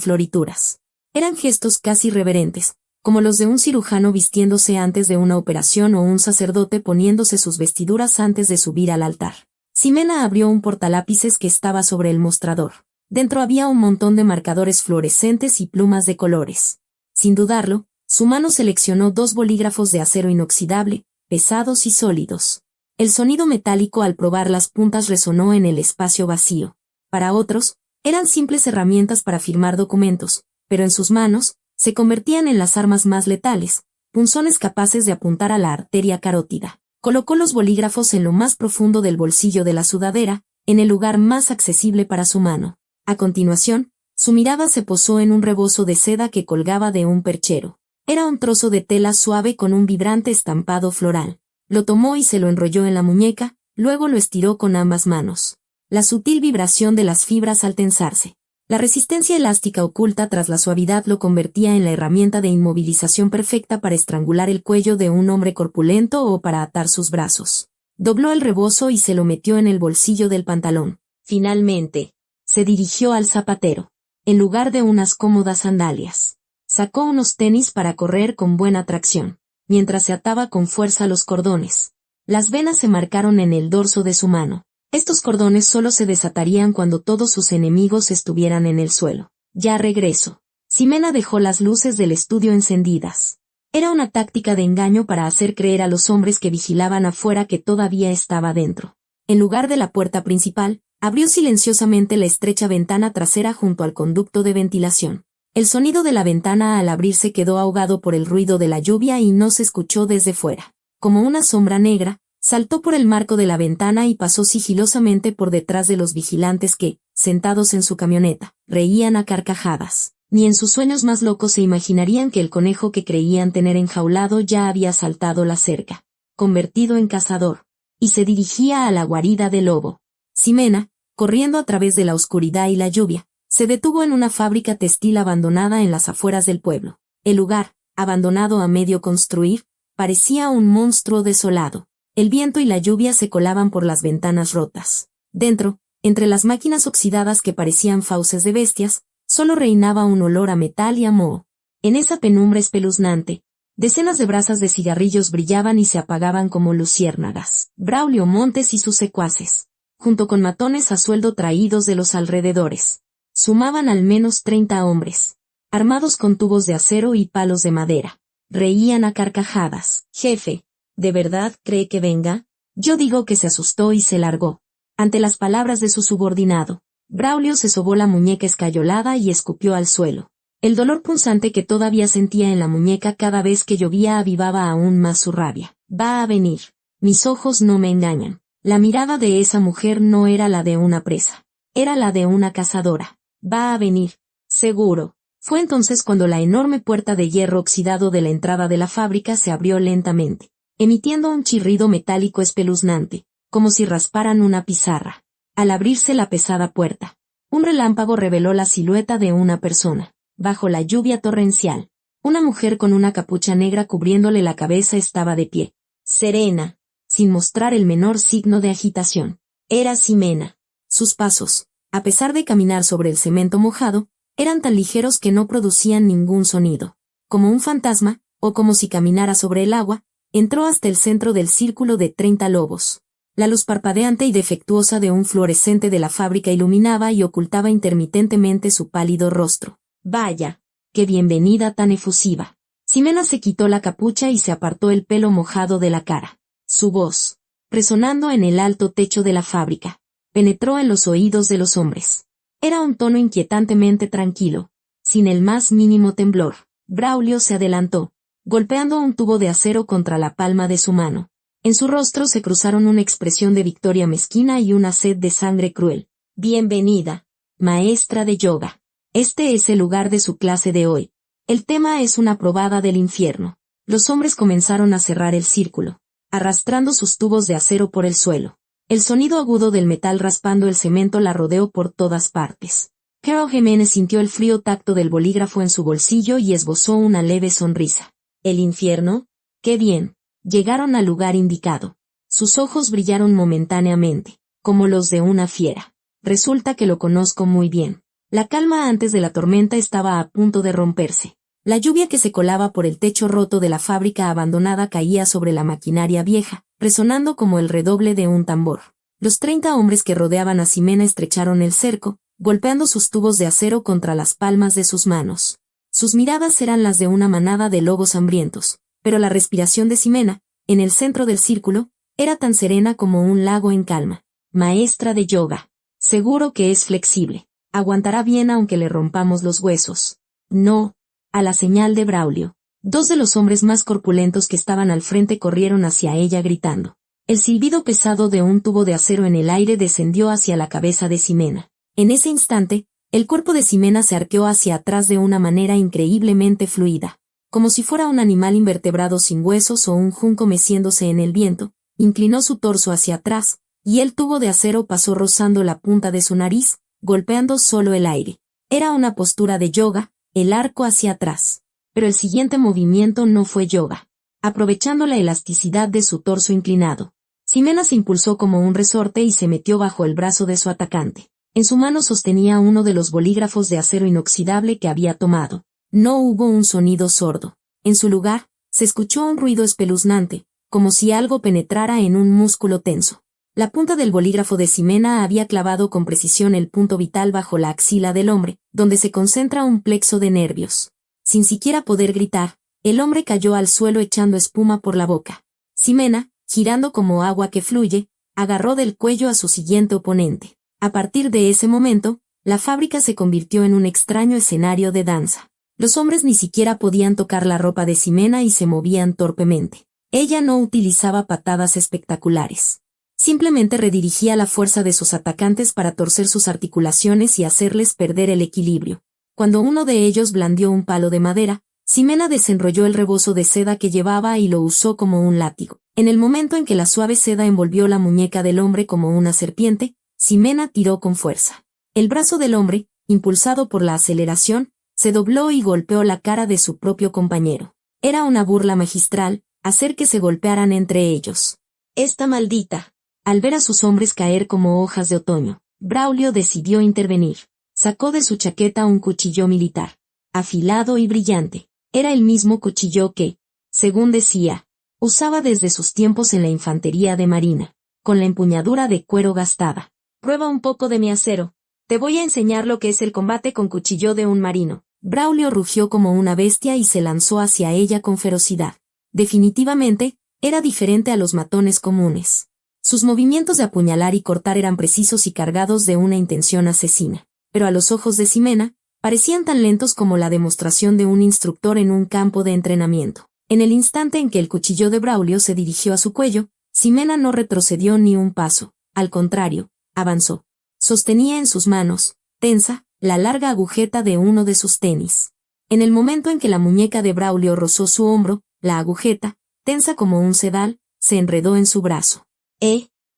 Speaker 1: florituras. Eran gestos casi reverentes, como los de un cirujano vistiéndose antes de una operación o un sacerdote poniéndose sus vestiduras antes de subir al altar. Ximena abrió un portalápices que estaba sobre el mostrador. Dentro había un montón de marcadores fluorescentes y plumas de colores. Sin dudarlo, su mano seleccionó 2 bolígrafos de acero inoxidable, pesados y sólidos. El sonido metálico al probar las puntas resonó en el espacio vacío. Para otros, eran simples herramientas para firmar documentos, pero en sus manos, se convertían en las armas más letales, punzones capaces de apuntar a la arteria carótida. Colocó los bolígrafos en lo más profundo del bolsillo de la sudadera, en el lugar más accesible para su mano. A continuación, su mirada se posó en un rebozo de seda que colgaba de un perchero. Era un trozo de tela suave con un vibrante estampado floral. Lo tomó y se lo enrolló en la muñeca, luego lo estiró con ambas manos. La sutil vibración de las fibras al tensarse. La resistencia elástica oculta tras la suavidad lo convertía en la herramienta de inmovilización perfecta para estrangular el cuello de un hombre corpulento o para atar sus brazos. Dobló el rebozo y se lo metió en el bolsillo del pantalón. Finalmente, se dirigió al zapatero. En lugar de unas cómodas sandalias, sacó unos tenis para correr con buena tracción, mientras se ataba con fuerza los cordones. Las venas se marcaron en el dorso de su mano. Estos cordones solo se desatarían cuando todos sus enemigos estuvieran en el suelo. Ya regreso. Ximena dejó las luces del estudio encendidas. Era una táctica de engaño para hacer creer a los hombres que vigilaban afuera que todavía estaba dentro. En lugar de la puerta principal, abrió silenciosamente la estrecha ventana trasera junto al conducto de ventilación. El sonido de la ventana al abrirse quedó ahogado por el ruido de la lluvia y no se escuchó desde fuera. Como una sombra negra, saltó por el marco de la ventana y pasó sigilosamente por detrás de los vigilantes que, sentados en su camioneta, reían a carcajadas. Ni en sus sueños más locos se imaginarían que el conejo que creían tener enjaulado ya había saltado la cerca, convertido en cazador, y se dirigía a la guarida del lobo. Ximena, corriendo a través de la oscuridad y la lluvia, se detuvo en una fábrica textil abandonada en las afueras del pueblo. El lugar, abandonado a medio construir, parecía un monstruo desolado. El viento y la lluvia se colaban por las ventanas rotas. Dentro, entre las máquinas oxidadas que parecían fauces de bestias, solo reinaba un olor a metal y a moho. En esa penumbra espeluznante, decenas de brasas de cigarrillos brillaban y se apagaban como luciérnagas. Braulio Montes y sus secuaces, junto con matones a sueldo traídos de los alrededores, sumaban al menos 30 hombres, armados con tubos de acero y palos de madera. Reían a carcajadas. Jefe, ¿de verdad cree que venga? Yo digo que se asustó y se largó. Ante las palabras de su subordinado, Braulio se sobó la muñeca escayolada y escupió al suelo. El dolor punzante que todavía sentía en la muñeca cada vez que llovía avivaba aún más su rabia. Va a venir. Mis ojos no me engañan. La mirada de esa mujer no era la de una presa. Era la de una cazadora. Va a venir. Seguro. Fue entonces cuando la enorme puerta de hierro oxidado de la entrada de la fábrica se abrió lentamente, emitiendo un chirrido metálico espeluznante, como si rasparan una pizarra. Al abrirse la pesada puerta, un relámpago reveló la silueta de una persona. Bajo la lluvia torrencial, una mujer con una capucha negra cubriéndole la cabeza estaba de pie, serena, sin mostrar el menor signo de agitación. Era Ximena. Sus pasos, a pesar de caminar sobre el cemento mojado, eran tan ligeros que no producían ningún sonido. Como un fantasma, o como si caminara sobre el agua, entró hasta el centro del círculo de 30 lobos. La luz parpadeante y defectuosa de un fluorescente de la fábrica iluminaba y ocultaba intermitentemente su pálido rostro. Vaya, qué bienvenida tan efusiva. Ximena se quitó la capucha y se apartó el pelo mojado de la cara. Su voz, resonando en el alto techo de la fábrica, penetró en los oídos de los hombres. Era un tono inquietantemente tranquilo, sin el más mínimo temblor. Braulio se adelantó, golpeando un tubo de acero contra la palma de su mano. En su rostro se cruzaron una expresión de victoria mezquina y una sed de sangre cruel. Bienvenida, maestra de yoga. Este es el lugar de su clase de hoy. El tema es una probada del infierno. Los hombres comenzaron a cerrar el círculo, arrastrando sus tubos de acero por el suelo. El sonido agudo del metal raspando el cemento la rodeó por todas partes. Carol Jiménez sintió el frío tacto del bolígrafo en su bolsillo y esbozó una leve sonrisa. ¿El infierno? ¡Qué bien! Llegaron al lugar indicado. Sus ojos brillaron momentáneamente, como los de una fiera. Resulta que lo conozco muy bien. La calma antes de la tormenta estaba a punto de romperse. La lluvia que se colaba por el techo roto de la fábrica abandonada caía sobre la maquinaria vieja, resonando como el redoble de un tambor. Los 30 hombres que rodeaban a Ximena estrecharon el cerco, golpeando sus tubos de acero contra las palmas de sus manos. Sus miradas eran las de una manada de lobos hambrientos, pero la respiración de Ximena, en el centro del círculo, era tan serena como un lago en calma. Maestra de yoga. Seguro que es flexible. Aguantará bien aunque le rompamos los huesos. No. A la señal de Braulio. 2 de los hombres más corpulentos que estaban al frente corrieron hacia ella gritando. El silbido pesado de un tubo de acero en el aire descendió hacia la cabeza de Ximena. En ese instante, el cuerpo de Ximena se arqueó hacia atrás de una manera increíblemente fluida, como si fuera un animal invertebrado sin huesos o un junco meciéndose en el viento. Inclinó su torso hacia atrás, y el tubo de acero pasó rozando la punta de su nariz, golpeando solo el aire. Era una postura de yoga, el arco hacia atrás. Pero el siguiente movimiento no fue yoga. Aprovechando la elasticidad de su torso inclinado, Ximena se impulsó como un resorte y se metió bajo el brazo de su atacante. En su mano sostenía uno de los bolígrafos de acero inoxidable que había tomado. No hubo un sonido sordo. En su lugar, se escuchó un ruido espeluznante, como si algo penetrara en un músculo tenso. La punta del bolígrafo de Ximena había clavado con precisión el punto vital bajo la axila del hombre, donde se concentra un plexo de nervios. Sin siquiera poder gritar, el hombre cayó al suelo echando espuma por la boca. Ximena, girando como agua que fluye, agarró del cuello a su siguiente oponente. A partir de ese momento, la fábrica se convirtió en un extraño escenario de danza. Los hombres ni siquiera podían tocar la ropa de Ximena y se movían torpemente. Ella no utilizaba patadas espectaculares. Simplemente redirigía la fuerza de sus atacantes para torcer sus articulaciones y hacerles perder el equilibrio. Cuando uno de ellos blandió un palo de madera, Ximena desenrolló el rebozo de seda que llevaba y lo usó como un látigo. En el momento en que la suave seda envolvió la muñeca del hombre como una serpiente, Ximena tiró con fuerza. El brazo del hombre, impulsado por la aceleración, se dobló y golpeó la cara de su propio compañero. Era una burla magistral, hacer que se golpearan entre ellos. Esta maldita. Al ver a sus hombres caer como hojas de otoño, Braulio decidió intervenir. Sacó de su chaqueta un cuchillo militar, afilado y brillante. Era el mismo cuchillo que, según decía, usaba desde sus tiempos en la infantería de marina, con la empuñadura de cuero gastada. Prueba un poco de mi acero. Te voy a enseñar lo que es el combate con cuchillo de un marino. Braulio rugió como una bestia y se lanzó hacia ella con ferocidad. Definitivamente, era diferente a los matones comunes. Sus movimientos de apuñalar y cortar eran precisos y cargados de una intención asesina, pero a los ojos de Ximena, parecían tan lentos como la demostración de un instructor en un campo de entrenamiento. En el instante en que el cuchillo de Braulio se dirigió a su cuello, Ximena no retrocedió ni un paso, al contrario, avanzó. Sostenía en sus manos, tensa, la larga agujeta de uno de sus tenis. En el momento en que la muñeca de Braulio rozó su hombro, la agujeta, tensa como un sedal, se enredó en su brazo.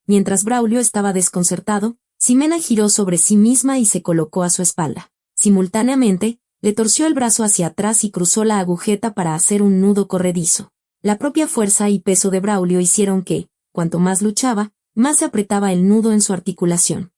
Speaker 1: Mientras Braulio estaba desconcertado, Ximena giró sobre sí misma y se colocó a su espalda. Simultáneamente, le torció el brazo hacia atrás y cruzó la agujeta para hacer un nudo corredizo. La propia fuerza y peso de Braulio hicieron que, cuanto más luchaba, más se apretaba el nudo en su articulación.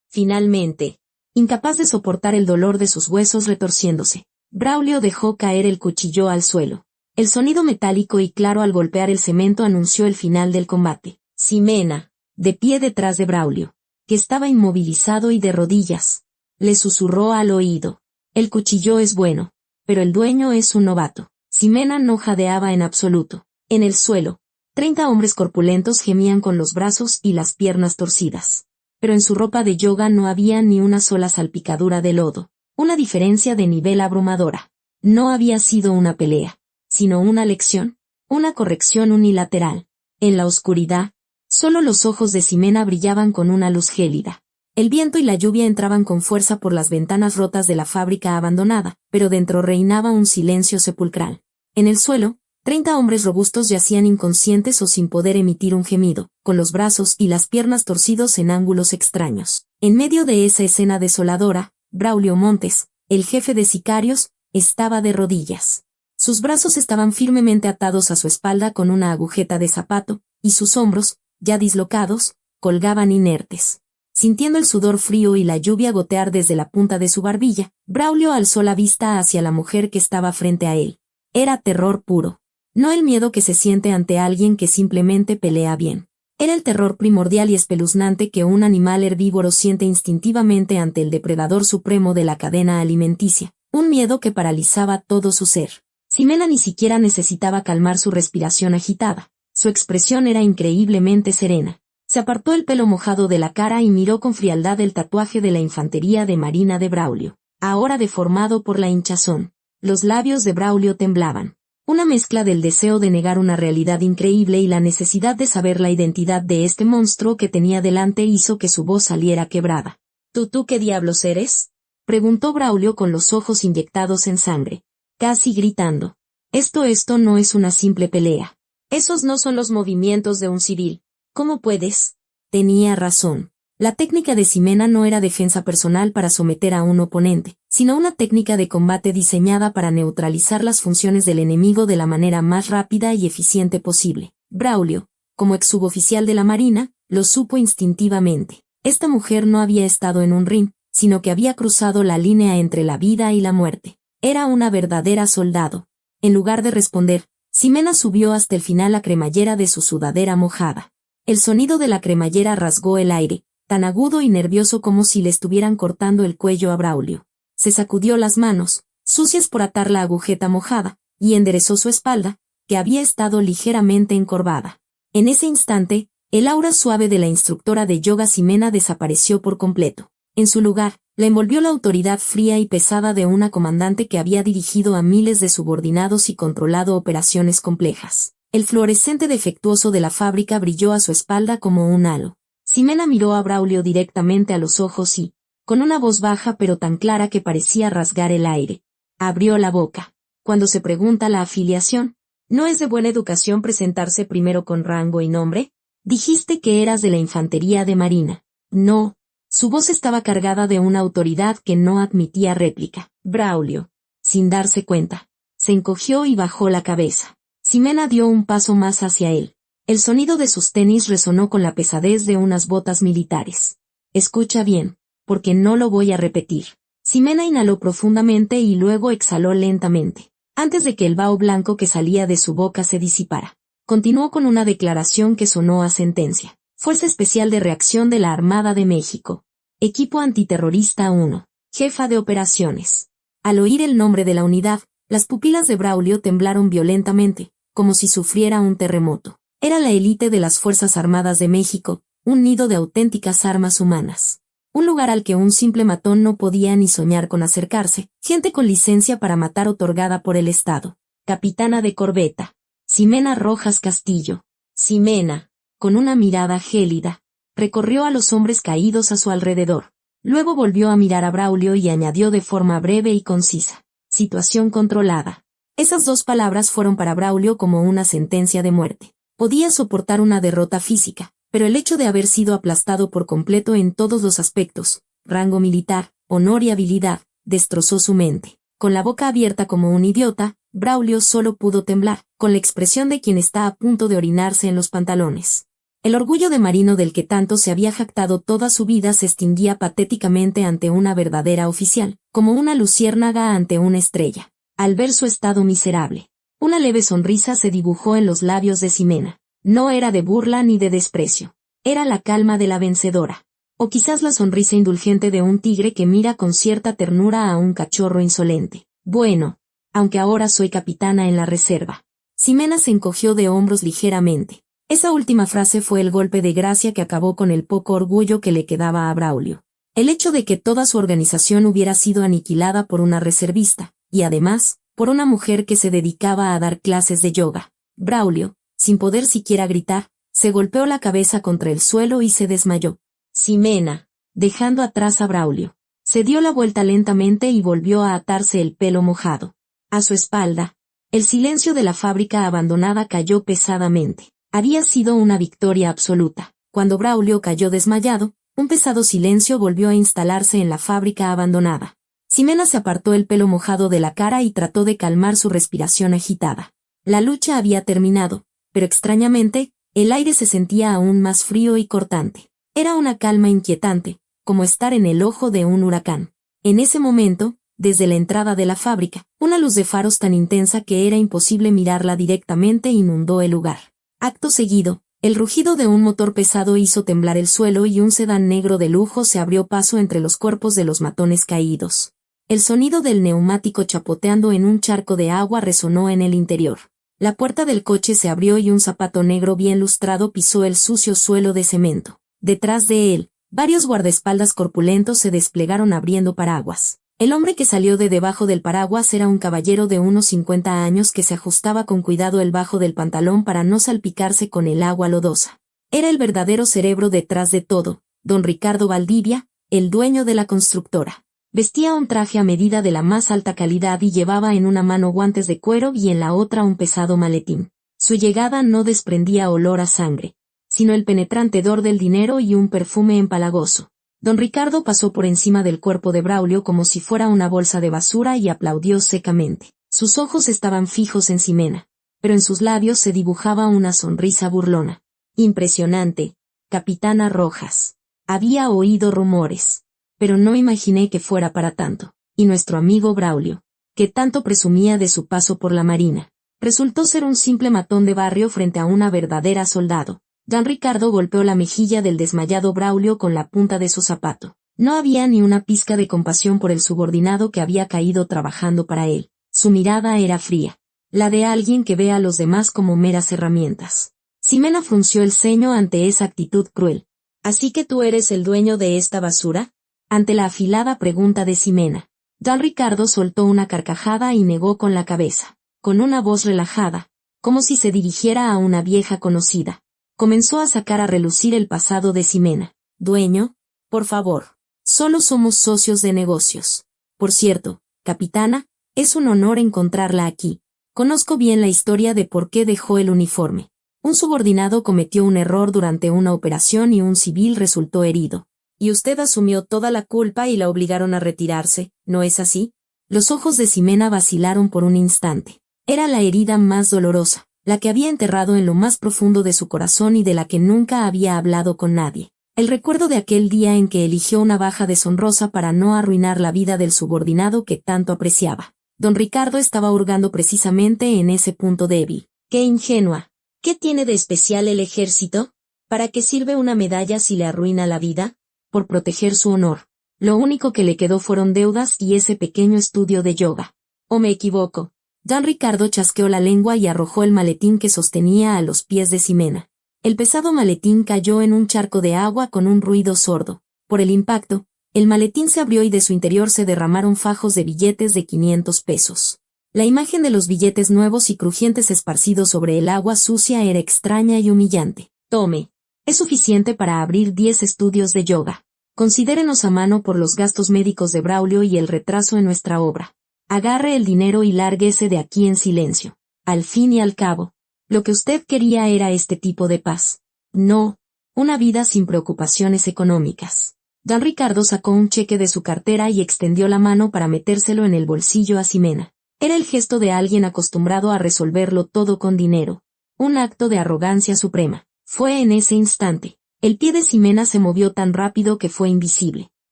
Speaker 1: Finalmente. Incapaz de soportar el dolor de sus huesos retorciéndose, Braulio dejó caer el cuchillo al suelo. El sonido metálico y claro al golpear el cemento anunció el final del combate. Ximena, de pie detrás de Braulio, que estaba inmovilizado y de rodillas, le susurró al oído. El cuchillo es bueno, pero el dueño es un novato. Ximena no jadeaba en absoluto. En el suelo, 30 hombres corpulentos gemían con los brazos y las piernas torcidas. Pero en su ropa de yoga no había ni una sola salpicadura de lodo, una diferencia de nivel abrumadora. No había sido una pelea, sino una lección, una corrección unilateral. En la oscuridad, solo los ojos de Ximena brillaban con una luz gélida. El viento y la lluvia entraban con fuerza por las ventanas rotas de la fábrica abandonada, pero dentro reinaba un silencio sepulcral. En el suelo, 30 hombres robustos yacían inconscientes o sin poder emitir un gemido, con los brazos y las piernas torcidos en ángulos extraños. En medio de esa escena desoladora, Braulio Montes, el jefe de sicarios, estaba de rodillas. Sus brazos estaban firmemente atados a su espalda con una agujeta de zapato, y sus hombros, ya dislocados, colgaban inertes. Sintiendo el sudor frío y la lluvia gotear desde la punta de su barbilla, Braulio alzó la vista hacia la mujer que estaba frente a él. Era terror puro. No el miedo que se siente ante alguien que simplemente pelea bien. Era el terror primordial y espeluznante que un animal herbívoro siente instintivamente ante el depredador supremo de la cadena alimenticia, un miedo que paralizaba todo su ser. Ximena ni siquiera necesitaba calmar su respiración agitada. Su expresión era increíblemente serena. Se apartó el pelo mojado de la cara y miró con frialdad el tatuaje de la infantería de marina de Braulio, ahora deformado por la hinchazón. Los labios de Braulio temblaban. Una mezcla del deseo de negar una realidad increíble y la necesidad de saber la identidad de este monstruo que tenía delante hizo que su voz saliera quebrada. ¿Tú qué diablos eres?, preguntó Braulio con los ojos inyectados en sangre, casi gritando. Esto no es una simple pelea. Esos no son los movimientos de un civil. ¿Cómo puedes? Tenía razón. La técnica de Ximena no era defensa personal para someter a un oponente, sino una técnica de combate diseñada para neutralizar las funciones del enemigo de la manera más rápida y eficiente posible. Braulio, como ex suboficial de la Marina, lo supo instintivamente. Esta mujer no había estado en un ring, sino que había cruzado la línea entre la vida y la muerte. Era una verdadera soldado. En lugar de responder, Ximena subió hasta el final la cremallera de su sudadera mojada. El sonido de la cremallera rasgó el aire, tan agudo y nervioso como si le estuvieran cortando el cuello a Braulio. Se sacudió las manos, sucias por atar la agujeta mojada, y enderezó su espalda, que había estado ligeramente encorvada. En ese instante, el aura suave de la instructora de yoga Ximena desapareció por completo. En su lugar, la envolvió la autoridad fría y pesada de una comandante que había dirigido a miles de subordinados y controlado operaciones complejas. El fluorescente defectuoso de la fábrica brilló a su espalda como un halo. Ximena miró a Braulio directamente a los ojos y, con una voz baja pero tan clara que parecía rasgar el aire, abrió la boca. Cuando se pregunta la afiliación, ¿no es de buena educación presentarse primero con rango y nombre? Dijiste que eras de la infantería de marina. No. Su voz estaba cargada de una autoridad que no admitía réplica. Braulio, sin darse cuenta, se encogió y bajó la cabeza. Ximena dio un paso más hacia él. El sonido de sus tenis resonó con la pesadez de unas botas militares. Escucha bien, porque no lo voy a repetir. Ximena inhaló profundamente y luego exhaló lentamente, antes de que el vaho blanco que salía de su boca se disipara. Continuó con una declaración que sonó a sentencia. Fuerza Especial de Reacción de la Armada de México. Equipo Antiterrorista 1. Jefa de Operaciones. Al oír el nombre de la unidad, las pupilas de Braulio temblaron violentamente, como si sufriera un terremoto. Era la élite de las Fuerzas Armadas de México, un nido de auténticas armas humanas. Un lugar al que un simple matón no podía ni soñar con acercarse, gente con licencia para matar otorgada por el Estado. Capitana de corbeta. Ximena Rojas Castillo. Ximena, con una mirada gélida, recorrió a los hombres caídos a su alrededor. Luego volvió a mirar a Braulio y añadió de forma breve y concisa. Situación controlada. Esas dos palabras fueron para Braulio como una sentencia de muerte. Podía soportar una derrota física, pero el hecho de haber sido aplastado por completo en todos los aspectos, rango militar, honor y habilidad, destrozó su mente. Con la boca abierta como un idiota, Braulio solo pudo temblar, con la expresión de quien está a punto de orinarse en los pantalones. El orgullo de marino del que tanto se había jactado toda su vida se extinguía patéticamente ante una verdadera oficial, como una luciérnaga ante una estrella. Al ver su estado miserable, una leve sonrisa se dibujó en los labios de Ximena. No era de burla ni de desprecio. Era la calma de la vencedora. O quizás la sonrisa indulgente de un tigre que mira con cierta ternura a un cachorro insolente. Bueno, aunque ahora soy capitana en la reserva. Ximena se encogió de hombros ligeramente. Esa última frase fue el golpe de gracia que acabó con el poco orgullo que le quedaba a Braulio. El hecho de que toda su organización hubiera sido aniquilada por una reservista, y además, por una mujer que se dedicaba a dar clases de yoga. Braulio, sin poder siquiera gritar, se golpeó la cabeza contra el suelo y se desmayó. Ximena, dejando atrás a Braulio, se dio la vuelta lentamente y volvió a atarse el pelo mojado. A su espalda, el silencio de la fábrica abandonada cayó pesadamente. Había sido una victoria absoluta. Cuando Braulio cayó desmayado, Un pesado silencio volvió a instalarse en la fábrica abandonada. Ximena se apartó el pelo mojado de la cara y trató de calmar su respiración agitada. La lucha había terminado, pero extrañamente, el aire se sentía aún más frío y cortante. Era una calma inquietante, como estar en el ojo de un huracán. En ese momento, desde la entrada de la fábrica, una luz de faros tan intensa que era imposible mirarla directamente inundó el lugar. Acto seguido, el rugido de un motor pesado hizo temblar el suelo y un sedán negro de lujo se abrió paso entre los cuerpos de los matones caídos. El sonido del neumático chapoteando en un charco de agua resonó en el interior. La puerta del coche se abrió y un zapato negro bien lustrado pisó el sucio suelo de cemento. Detrás de él, varios guardaespaldas corpulentos se desplegaron abriendo paraguas. El hombre que salió de debajo del paraguas era un caballero de unos 50 años que se ajustaba con cuidado el bajo del pantalón para no salpicarse con el agua lodosa. Era el verdadero cerebro detrás de todo, don Ricardo Valdivia, el dueño de la constructora. Vestía un traje a medida de la más alta calidad y llevaba en una mano guantes de cuero y en la otra un pesado maletín. Su llegada no desprendía olor a sangre, sino el penetrante hedor del dinero y un perfume empalagoso. Don Ricardo pasó por encima del cuerpo de Braulio como si fuera una bolsa de basura y aplaudió secamente. Sus ojos estaban fijos en Ximena, pero en sus labios se dibujaba una sonrisa burlona. Impresionante, Capitana Rojas. Había oído rumores, pero no imaginé que fuera para tanto. Y nuestro amigo Braulio, que tanto presumía de su paso por la Marina, resultó ser un simple matón de barrio frente a una verdadera soldado. Don Ricardo golpeó la mejilla del desmayado Braulio con la punta de su zapato. No había ni una pizca de compasión por el subordinado que había caído trabajando para él. Su mirada era fría, la de alguien que ve a los demás como meras herramientas. Ximena frunció el ceño ante esa actitud cruel. ¿Así que tú eres el dueño de esta basura? Ante la afilada pregunta de Ximena, don Ricardo soltó una carcajada y negó con la cabeza. Con una voz relajada, como si se dirigiera a una vieja conocida, comenzó a sacar a relucir el pasado de Ximena. Dueño, por favor, solo somos socios de negocios. Por cierto, capitana, es un honor encontrarla aquí. Conozco bien la historia de por qué dejó el uniforme. Un subordinado cometió un error durante una operación y un civil resultó herido. Y usted asumió toda la culpa y la obligaron a retirarse, ¿no es así? Los ojos de Ximena vacilaron por un instante. Era la herida más dolorosa, la que había enterrado en lo más profundo de su corazón y de la que nunca había hablado con nadie. El recuerdo de aquel día en que eligió una baja deshonrosa para no arruinar la vida del subordinado que tanto apreciaba. Don Ricardo estaba hurgando precisamente en ese punto débil. ¡Qué ingenua! ¿Qué tiene de especial el ejército? ¿Para qué sirve una medalla si le arruina la vida? Por proteger su honor. Lo único que le quedó fueron deudas y ese pequeño estudio de yoga. ¿O me equivoco? Don Ricardo chasqueó la lengua y arrojó el maletín que sostenía a los pies de Ximena. El pesado maletín cayó en un charco de agua con un ruido sordo. Por el impacto, el maletín se abrió y de su interior se derramaron fajos de billetes de 500 pesos. La imagen de los billetes nuevos y crujientes esparcidos sobre el agua sucia era extraña y humillante. Tome. Es suficiente para abrir 10 estudios de yoga. Considérenos a mano por los gastos médicos de Braulio y el retraso en nuestra obra. Agarre el dinero y lárguese de aquí en silencio. Al fin y al cabo, lo que usted quería era este tipo de paz. No, una vida sin preocupaciones económicas. Don Ricardo sacó un cheque de su cartera y extendió la mano para metérselo en el bolsillo a Ximena. Era el gesto de alguien acostumbrado a resolverlo todo con dinero. Un acto de arrogancia suprema. Fue en ese instante. El pie de Ximena se movió tan rápido que fue invisible.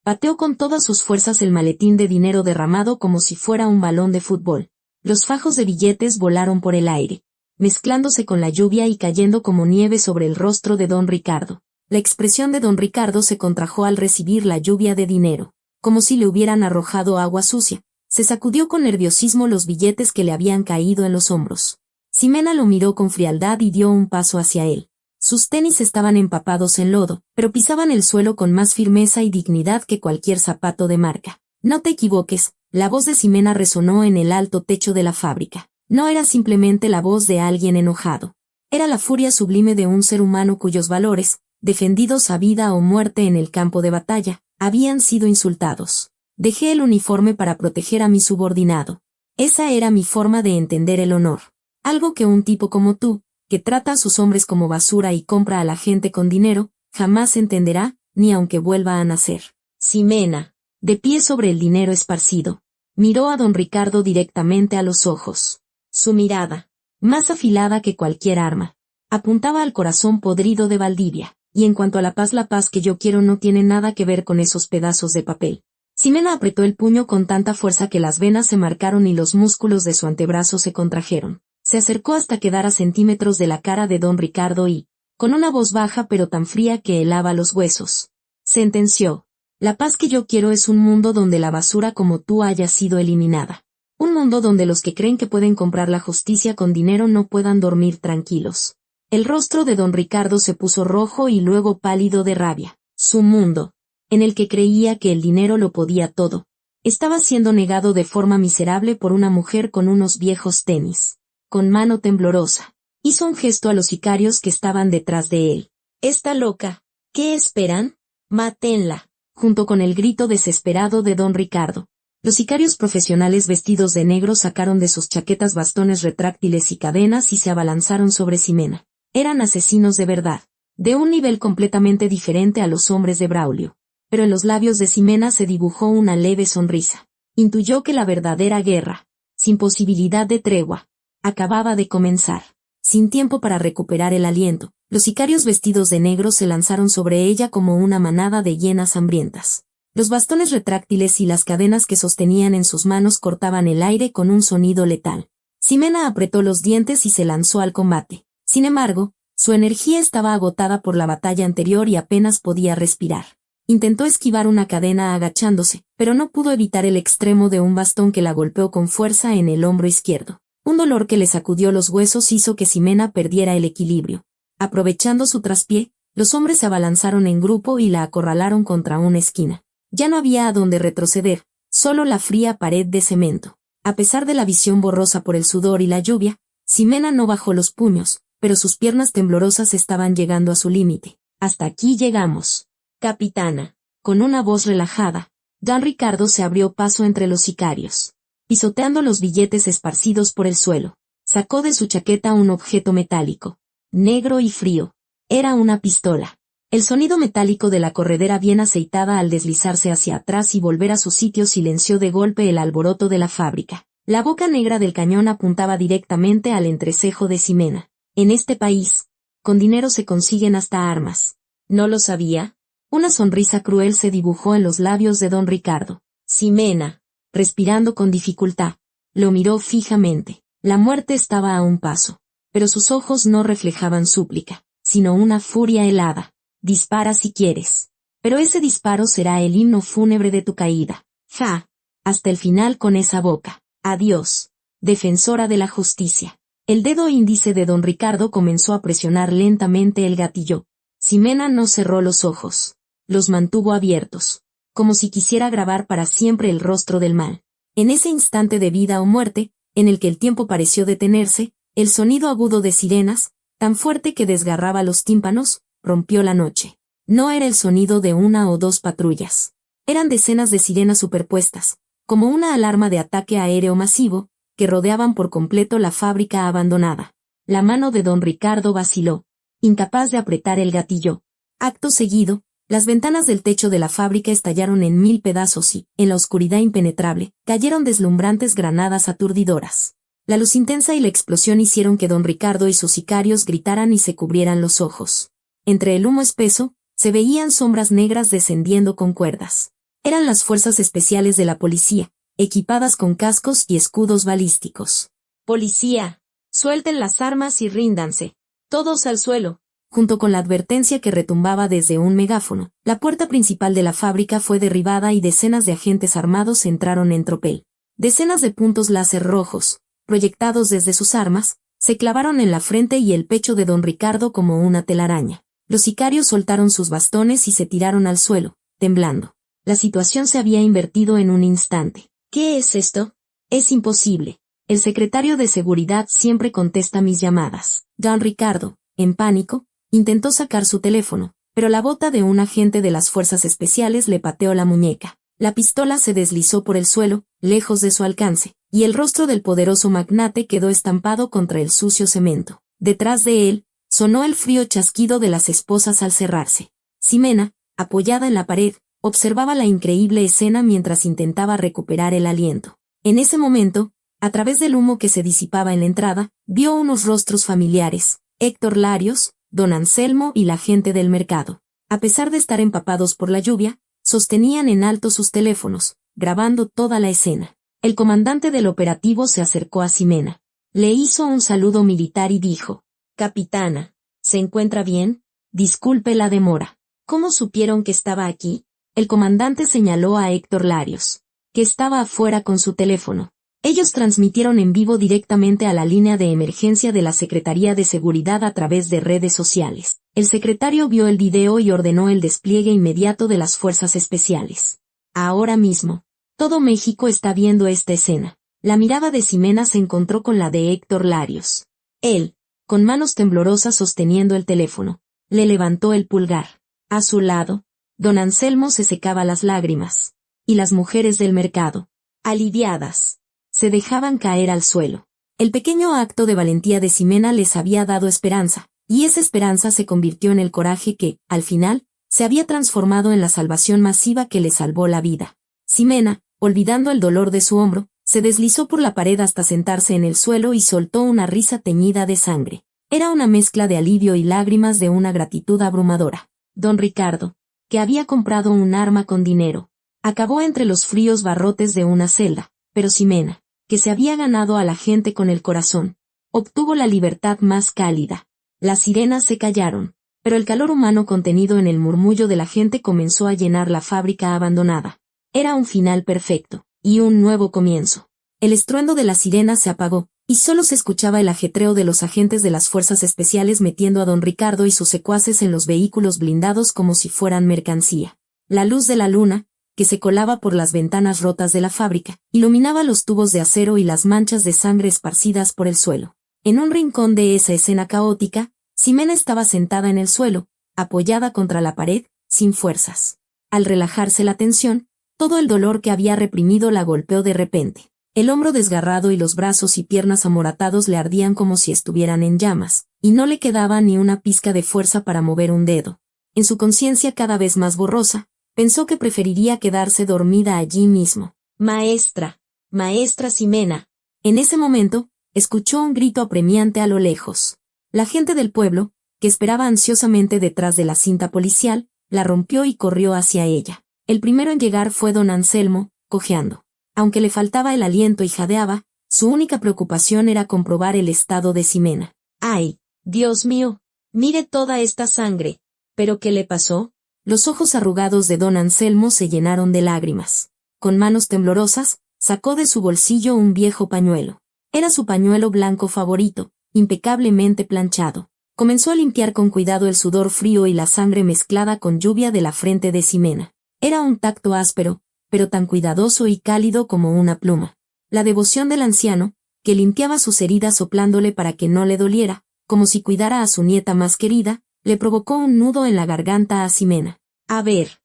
Speaker 1: Pateó con todas sus fuerzas el maletín de dinero derramado como si fuera un balón de fútbol. Los fajos de billetes volaron por el aire, mezclándose con la lluvia y cayendo como nieve sobre el rostro de don Ricardo. La expresión de don Ricardo se contrajo al recibir la lluvia de dinero, como si le hubieran arrojado agua sucia. Se sacudió con nerviosismo los billetes que le habían caído en los hombros. Ximena lo miró con frialdad y dio un paso hacia él. Sus tenis estaban empapados en lodo, pero pisaban el suelo con más firmeza y dignidad que cualquier zapato de marca. No te equivoques, la voz de Ximena resonó en el alto techo de la fábrica. No era simplemente la voz de alguien enojado. Era la furia sublime de un ser humano cuyos valores, defendidos a vida o muerte en el campo de batalla, habían sido insultados. Dejé el uniforme para proteger a mi subordinado. Esa era mi forma de entender el honor. Algo que un tipo como tú, que trata a sus hombres como basura y compra a la gente con dinero, jamás entenderá, ni aunque vuelva a nacer. Ximena, de pie sobre el dinero esparcido, miró a don Ricardo directamente a los ojos. Su mirada, más afilada que cualquier arma, apuntaba al corazón podrido de Valdivia, y en cuanto a la paz que yo quiero no tiene nada que ver con esos pedazos de papel. Ximena apretó el puño con tanta fuerza que las venas se marcaron y los músculos de su antebrazo se contrajeron. Se acercó hasta quedar a centímetros de la cara de don Ricardo y, con una voz baja pero tan fría que helaba los huesos, sentenció: la paz que yo quiero es un mundo donde la basura como tú haya sido eliminada. Un mundo donde los que creen que pueden comprar la justicia con dinero no puedan dormir tranquilos. El rostro de don Ricardo se puso rojo y luego pálido de rabia. Su mundo, en el que creía que el dinero lo podía todo, estaba siendo negado de forma miserable por una mujer con unos viejos tenis. Con mano temblorosa, hizo un gesto a los sicarios que estaban detrás de él. «Está loca. ¿Qué esperan? Mátenla», junto con el grito desesperado de don Ricardo. Los sicarios profesionales vestidos de negro sacaron de sus chaquetas bastones retráctiles y cadenas y se abalanzaron sobre Ximena. Eran asesinos de verdad, de un nivel completamente diferente a los hombres de Braulio. Pero en los labios de Ximena se dibujó una leve sonrisa. Intuyó que la verdadera guerra, sin posibilidad de tregua, acababa de comenzar. Sin tiempo para recuperar el aliento, los sicarios vestidos de negro se lanzaron sobre ella como una manada de hienas hambrientas. Los bastones retráctiles y las cadenas que sostenían en sus manos cortaban el aire con un sonido letal. Ximena apretó los dientes y se lanzó al combate. Sin embargo, su energía estaba agotada por la batalla anterior y apenas podía respirar. Intentó esquivar una cadena agachándose, pero no pudo evitar el extremo de un bastón que la golpeó con fuerza en el hombro izquierdo. Un dolor que le sacudió los huesos hizo que Ximena perdiera el equilibrio. Aprovechando su traspié, los hombres se abalanzaron en grupo y la acorralaron contra una esquina. Ya no había a dónde retroceder, solo la fría pared de cemento. A pesar de la visión borrosa por el sudor y la lluvia, Ximena no bajó los puños, pero sus piernas temblorosas estaban llegando a su límite. «Hasta aquí llegamos, capitana». Con una voz relajada, don Ricardo se abrió paso entre los sicarios. Pisoteando los billetes esparcidos por el suelo, sacó de su chaqueta un objeto metálico, negro y frío. Era una pistola. El sonido metálico de la corredera bien aceitada al deslizarse hacia atrás y volver a su sitio silenció de golpe el alboroto de la fábrica. La boca negra del cañón apuntaba directamente al entrecejo de Ximena. En este país, con dinero se consiguen hasta armas. ¿No lo sabía? Una sonrisa cruel se dibujó en los labios de don Ricardo. Ximena, respirando con dificultad, lo miró fijamente. La muerte estaba a un paso, pero sus ojos no reflejaban súplica, sino una furia helada. «Dispara si quieres. Pero ese disparo será el himno fúnebre de tu caída. Ja. Hasta el final con esa boca. Adiós, defensora de la justicia». El dedo índice de don Ricardo comenzó a presionar lentamente el gatillo. Ximena no cerró los ojos. Los mantuvo abiertos, como si quisiera grabar para siempre el rostro del mal. En ese instante de vida o muerte, en el que el tiempo pareció detenerse, el sonido agudo de sirenas, tan fuerte que desgarraba los tímpanos, rompió la noche. No era el sonido de una o dos patrullas. Eran decenas de sirenas superpuestas, como una alarma de ataque aéreo masivo, que rodeaban por completo la fábrica abandonada. La mano de don Ricardo vaciló, incapaz de apretar el gatillo. Acto seguido, las ventanas del techo de la fábrica estallaron en 1000 pedazos y, en la oscuridad impenetrable, cayeron deslumbrantes granadas aturdidoras. La luz intensa y la explosión hicieron que don Ricardo y sus sicarios gritaran y se cubrieran los ojos. Entre el humo espeso, se veían sombras negras descendiendo con cuerdas. Eran las fuerzas especiales de la policía, equipadas con cascos y escudos balísticos. «Policía, suelten las armas y ríndanse. Todos al suelo». Junto con la advertencia que retumbaba desde un megáfono, la puerta principal de la fábrica fue derribada y decenas de agentes armados entraron en tropel. Decenas de puntos láser rojos, proyectados desde sus armas, se clavaron en la frente y el pecho de don Ricardo como una telaraña. Los sicarios soltaron sus bastones y se tiraron al suelo, temblando. La situación se había invertido en un instante. «¿Qué es esto? Es imposible. El secretario de seguridad siempre contesta mis llamadas». Don Ricardo, en pánico, intentó sacar su teléfono, pero la bota de un agente de las fuerzas especiales le pateó la muñeca. La pistola se deslizó por el suelo, lejos de su alcance, y el rostro del poderoso magnate quedó estampado contra el sucio cemento. Detrás de él, sonó el frío chasquido de las esposas al cerrarse. Ximena, apoyada en la pared, observaba la increíble escena mientras intentaba recuperar el aliento. En ese momento, a través del humo que se disipaba en la entrada, vio unos rostros familiares: Héctor Larios, don Anselmo y la gente del mercado. A pesar de estar empapados por la lluvia, sostenían en alto sus teléfonos, grabando toda la escena. El comandante del operativo se acercó a Ximena. Le hizo un saludo militar y dijo: «Capitana, ¿se encuentra bien? Disculpe la demora. ¿Cómo supieron que estaba aquí?». El comandante señaló a Héctor Larios, que estaba afuera con su teléfono. Ellos transmitieron en vivo directamente a la línea de emergencia de la Secretaría de Seguridad a través de redes sociales. El secretario vio el video y ordenó el despliegue inmediato de las fuerzas especiales. Ahora mismo, todo México está viendo esta escena. La mirada de Ximena se encontró con la de Héctor Larios. Él, con manos temblorosas sosteniendo el teléfono, le levantó el pulgar. A su lado, don Anselmo se secaba las lágrimas. Y las mujeres del mercado, aliviadas, se dejaban caer al suelo. El pequeño acto de valentía de Ximena les había dado esperanza, y esa esperanza se convirtió en el coraje que, al final, se había transformado en la salvación masiva que le salvó la vida. Ximena, olvidando el dolor de su hombro, se deslizó por la pared hasta sentarse en el suelo y soltó una risa teñida de sangre. Era una mezcla de alivio y lágrimas de una gratitud abrumadora. Don Ricardo, que había comprado un arma con dinero, acabó entre los fríos barrotes de una celda, pero Ximena, que se había ganado a la gente con el corazón, obtuvo la libertad más cálida. Las sirenas se callaron, pero el calor humano contenido en el murmullo de la gente comenzó a llenar la fábrica abandonada. Era un final perfecto, y un nuevo comienzo. El estruendo de las sirenas se apagó, y solo se escuchaba el ajetreo de los agentes de las fuerzas especiales metiendo a don Ricardo y sus secuaces en los vehículos blindados como si fueran mercancía. La luz de la luna, que se colaba por las ventanas rotas de la fábrica, iluminaba los tubos de acero y las manchas de sangre esparcidas por el suelo. En un rincón de esa escena caótica, Ximena estaba sentada en el suelo, apoyada contra la pared, sin fuerzas. Al relajarse la tensión, todo el dolor que había reprimido la golpeó de repente. El hombro desgarrado y los brazos y piernas amoratados le ardían como si estuvieran en llamas, y no le quedaba ni una pizca de fuerza para mover un dedo. En su conciencia cada vez más borrosa, pensó que preferiría quedarse dormida allí mismo. «Maestra, maestra Ximena». En ese momento, escuchó un grito apremiante a lo lejos. La gente del pueblo, que esperaba ansiosamente detrás de la cinta policial, la rompió y corrió hacia ella. El primero en llegar fue don Anselmo, cojeando. Aunque le faltaba el aliento y jadeaba, su única preocupación era comprobar el estado de Ximena. «¡Ay, Dios mío! Mire toda esta sangre. ¿Pero qué le pasó?». Los ojos arrugados de don Anselmo se llenaron de lágrimas. Con manos temblorosas, sacó de su bolsillo un viejo pañuelo. Era su pañuelo blanco favorito, impecablemente planchado. Comenzó a limpiar con cuidado el sudor frío y la sangre mezclada con lluvia de la frente de Ximena. Era un tacto áspero, pero tan cuidadoso y cálido como una pluma. La devoción del anciano, que limpiaba sus heridas soplándole para que no le doliera, como si cuidara a su nieta más querida, le provocó un nudo en la garganta a Ximena. A ver,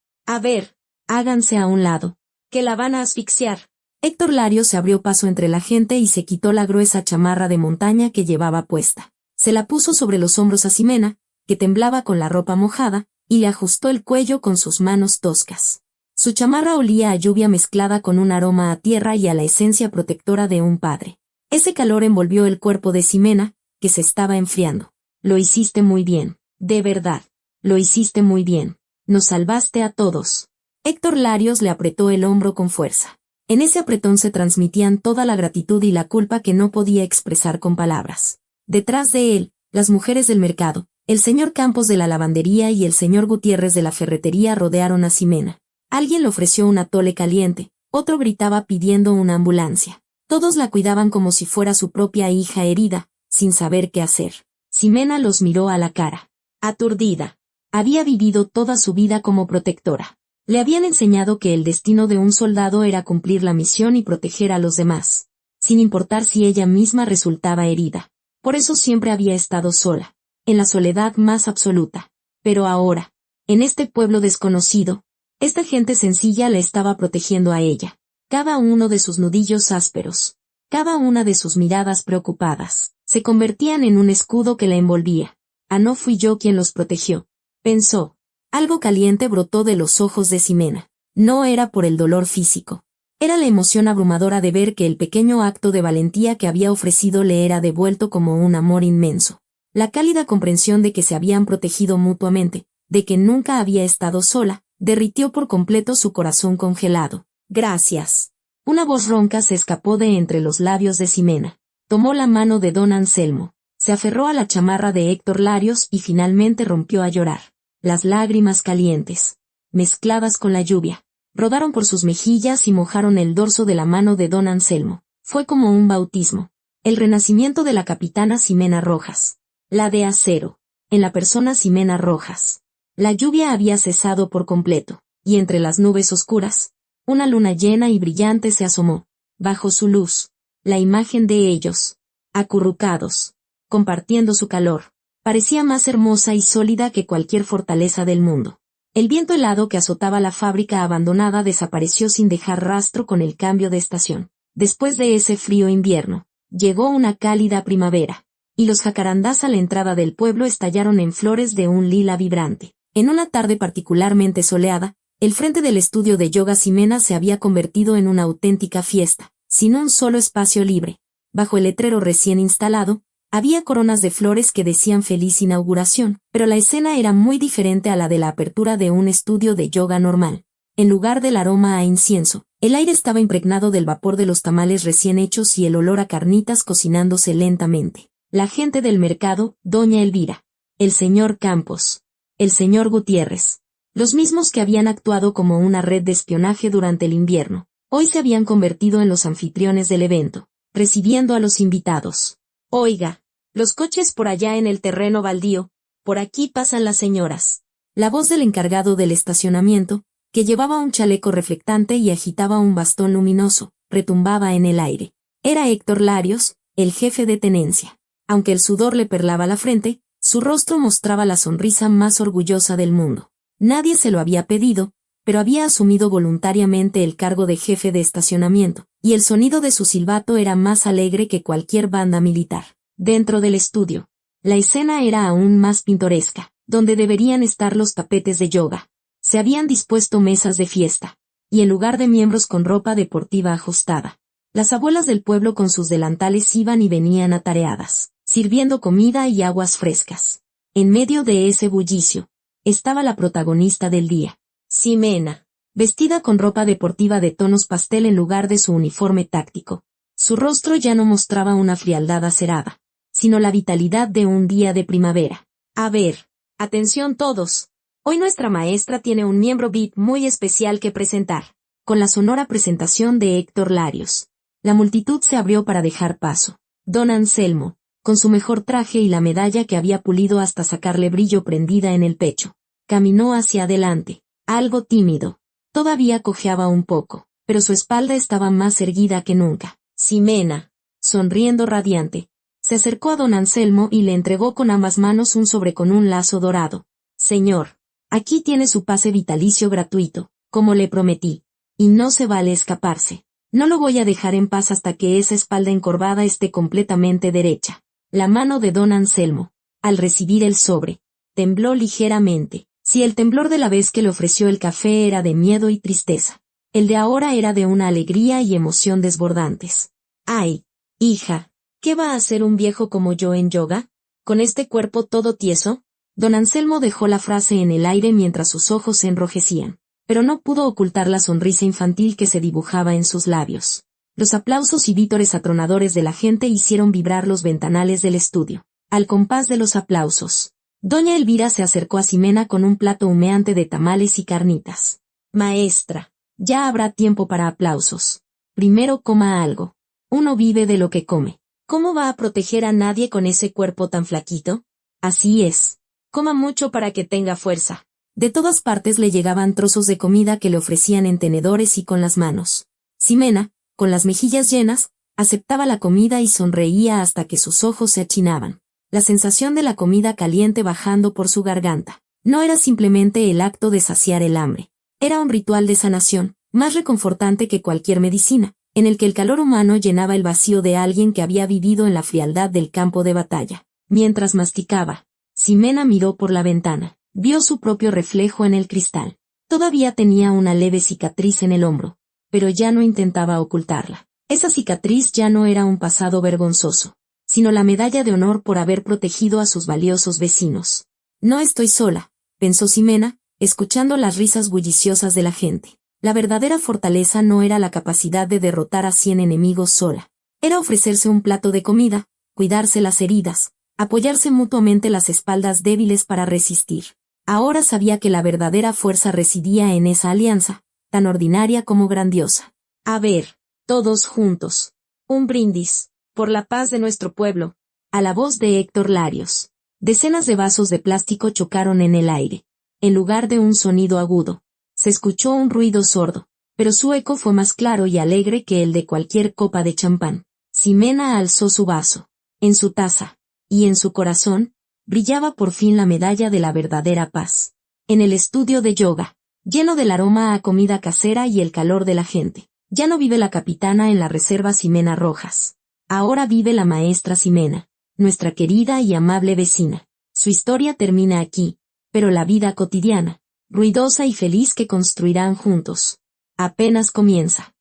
Speaker 1: háganse a un lado, que la van a asfixiar». Héctor Larios se abrió paso entre la gente y se quitó la gruesa chamarra de montaña que llevaba puesta. Se la puso sobre los hombros a Ximena, que temblaba con la ropa mojada, y le ajustó el cuello con sus manos toscas. Su chamarra olía a lluvia mezclada con un aroma a tierra y a la esencia protectora de un padre. Ese calor envolvió el cuerpo de Ximena, que se estaba enfriando. «Lo hiciste muy bien, de verdad, lo hiciste muy bien. Nos salvaste a todos». Héctor Larios le apretó el hombro con fuerza. En ese apretón se transmitían toda la gratitud y la culpa que no podía expresar con palabras. Detrás de él, las mujeres del mercado, el señor Campos de la lavandería y el señor Gutiérrez de la ferretería rodearon a Ximena. Alguien le ofreció un atole caliente, otro gritaba pidiendo una ambulancia. Todos la cuidaban como si fuera su propia hija herida, sin saber qué hacer. Ximena los miró a la cara. Aturdida. Había vivido toda su vida como protectora. Le habían enseñado que el destino de un soldado era cumplir la misión y proteger a los demás, sin importar si ella misma resultaba herida. Por eso siempre había estado sola, en la soledad más absoluta. Pero ahora, en este pueblo desconocido, esta gente sencilla la estaba protegiendo a ella. Cada uno de sus nudillos ásperos, cada una de sus miradas preocupadas, se convertían en un escudo que la envolvía. «Ah, no fui yo quien los protegió», pensó. Algo caliente brotó de los ojos de Ximena. No era por el dolor físico. Era la emoción abrumadora de ver que el pequeño acto de valentía que había ofrecido le era devuelto como un amor inmenso. La cálida comprensión de que se habían protegido mutuamente, de que nunca había estado sola, derritió por completo su corazón congelado. Gracias. Una voz ronca se escapó de entre los labios de Ximena. Tomó la mano de don Anselmo, se aferró a la chamarra de Héctor Larios y finalmente rompió a llorar. Las lágrimas calientes, mezcladas con la lluvia, rodaron por sus mejillas y mojaron el dorso de la mano de don Anselmo. Fue como un bautismo. El renacimiento de la capitana Ximena Rojas. La de acero. En la persona Ximena Rojas. La lluvia había cesado por completo, y entre las nubes oscuras, una luna llena y brillante se asomó. Bajo su luz, la imagen de ellos, acurrucados, compartiendo su calor, parecía más hermosa y sólida que cualquier fortaleza del mundo. El viento helado que azotaba la fábrica abandonada desapareció sin dejar rastro con el cambio de estación. Después de ese frío invierno, llegó una cálida primavera, y los jacarandás a la entrada del pueblo estallaron en flores de un lila vibrante. En una tarde particularmente soleada, el frente del estudio de yoga Ximena se había convertido en una auténtica fiesta, sin un solo espacio libre. Bajo el letrero recién instalado, había coronas de flores que decían feliz inauguración, pero la escena era muy diferente a la de la apertura de un estudio de yoga normal. En lugar del aroma a incienso, el aire estaba impregnado del vapor de los tamales recién hechos y el olor a carnitas cocinándose lentamente. La gente del mercado, doña Elvira, el señor Campos, el señor Gutiérrez, los mismos que habían actuado como una red de espionaje durante el invierno, hoy se habían convertido en los anfitriones del evento, recibiendo a los invitados. Oiga, los coches por allá en el terreno baldío, por aquí pasan las señoras. La voz del encargado del estacionamiento, que llevaba un chaleco reflectante y agitaba un bastón luminoso, retumbaba en el aire. Era Héctor Larios, el jefe de tenencia. Aunque el sudor le perlaba la frente, su rostro mostraba la sonrisa más orgullosa del mundo. Nadie se lo había pedido, pero había asumido voluntariamente el cargo de jefe de estacionamiento, y el sonido de su silbato era más alegre que cualquier banda militar. Dentro del estudio, la escena era aún más pintoresca, donde deberían estar los tapetes de yoga. Se habían dispuesto mesas de fiesta, y en lugar de miembros con ropa deportiva ajustada, las abuelas del pueblo con sus delantales iban y venían atareadas, sirviendo comida y aguas frescas. En medio de ese bullicio, estaba la protagonista del día, Ximena, vestida con ropa deportiva de tonos pastel en lugar de su uniforme táctico. Su rostro ya no mostraba una frialdad acerada, sino la vitalidad de un día de primavera. A ver, atención todos. Hoy nuestra maestra tiene un miembro VIP muy especial que presentar. Con la sonora presentación de Héctor Larios, la multitud se abrió para dejar paso. Don Anselmo, con su mejor traje y la medalla que había pulido hasta sacarle brillo prendida en el pecho, caminó hacia adelante, algo tímido. Todavía cojeaba un poco, pero su espalda estaba más erguida que nunca. Ximena, sonriendo radiante, se acercó a don Anselmo y le entregó con ambas manos un sobre con un lazo dorado. Señor, aquí tiene su pase vitalicio gratuito, como le prometí, y no se vale escaparse. No lo voy a dejar en paz hasta que esa espalda encorvada esté completamente derecha. La mano de don Anselmo, al recibir el sobre, tembló ligeramente. Si el temblor de la vez que le ofreció el café era de miedo y tristeza, el de ahora era de una alegría y emoción desbordantes. ¡Ay, hija! ¿Qué va a hacer un viejo como yo en yoga? ¿Con este cuerpo todo tieso? Don Anselmo dejó la frase en el aire mientras sus ojos se enrojecían, pero no pudo ocultar la sonrisa infantil que se dibujaba en sus labios. Los aplausos y vítores atronadores de la gente hicieron vibrar los ventanales del estudio. Al compás de los aplausos, doña Elvira se acercó a Ximena con un plato humeante de tamales y carnitas. Maestra, ya habrá tiempo para aplausos. Primero coma algo. Uno vive de lo que come. ¿Cómo va a proteger a nadie con ese cuerpo tan flaquito? Así es. Coma mucho para que tenga fuerza. De todas partes le llegaban trozos de comida que le ofrecían en tenedores y con las manos. Ximena, con las mejillas llenas, aceptaba la comida y sonreía hasta que sus ojos se achinaban. La sensación de la comida caliente bajando por su garganta no era simplemente el acto de saciar el hambre. Era un ritual de sanación, más reconfortante que cualquier medicina, en el que el calor humano llenaba el vacío de alguien que había vivido en la frialdad del campo de batalla. Mientras masticaba, Ximena miró por la ventana. Vio su propio reflejo en el cristal. Todavía tenía una leve cicatriz en el hombro, pero ya no intentaba ocultarla. Esa cicatriz ya no era un pasado vergonzoso, sino la medalla de honor por haber protegido a sus valiosos vecinos. No estoy sola, pensó Ximena, escuchando las risas bulliciosas de la gente. La verdadera fortaleza no era la capacidad de derrotar a 100 enemigos sola. Era ofrecerse un plato de comida, cuidarse las heridas, apoyarse mutuamente las espaldas débiles para resistir. Ahora sabía que la verdadera fuerza residía en esa alianza, tan ordinaria como grandiosa. A ver, todos juntos. Un brindis, por la paz de nuestro pueblo. A la voz de Héctor Larios. Decenas de vasos de plástico chocaron en el aire. En lugar de un sonido agudo, se escuchó un ruido sordo, pero su eco fue más claro y alegre que el de cualquier copa de champán. Ximena alzó su vaso. En su taza, y en su corazón, brillaba por fin la medalla de la verdadera paz. En el estudio de yoga, lleno del aroma a comida casera y el calor de la gente, ya no vive la capitana en la reserva Ximena Rojas. Ahora vive la maestra Ximena, nuestra querida y amable vecina. Su historia termina aquí, pero la vida cotidiana, ruidosa y feliz que construirán juntos, apenas comienza.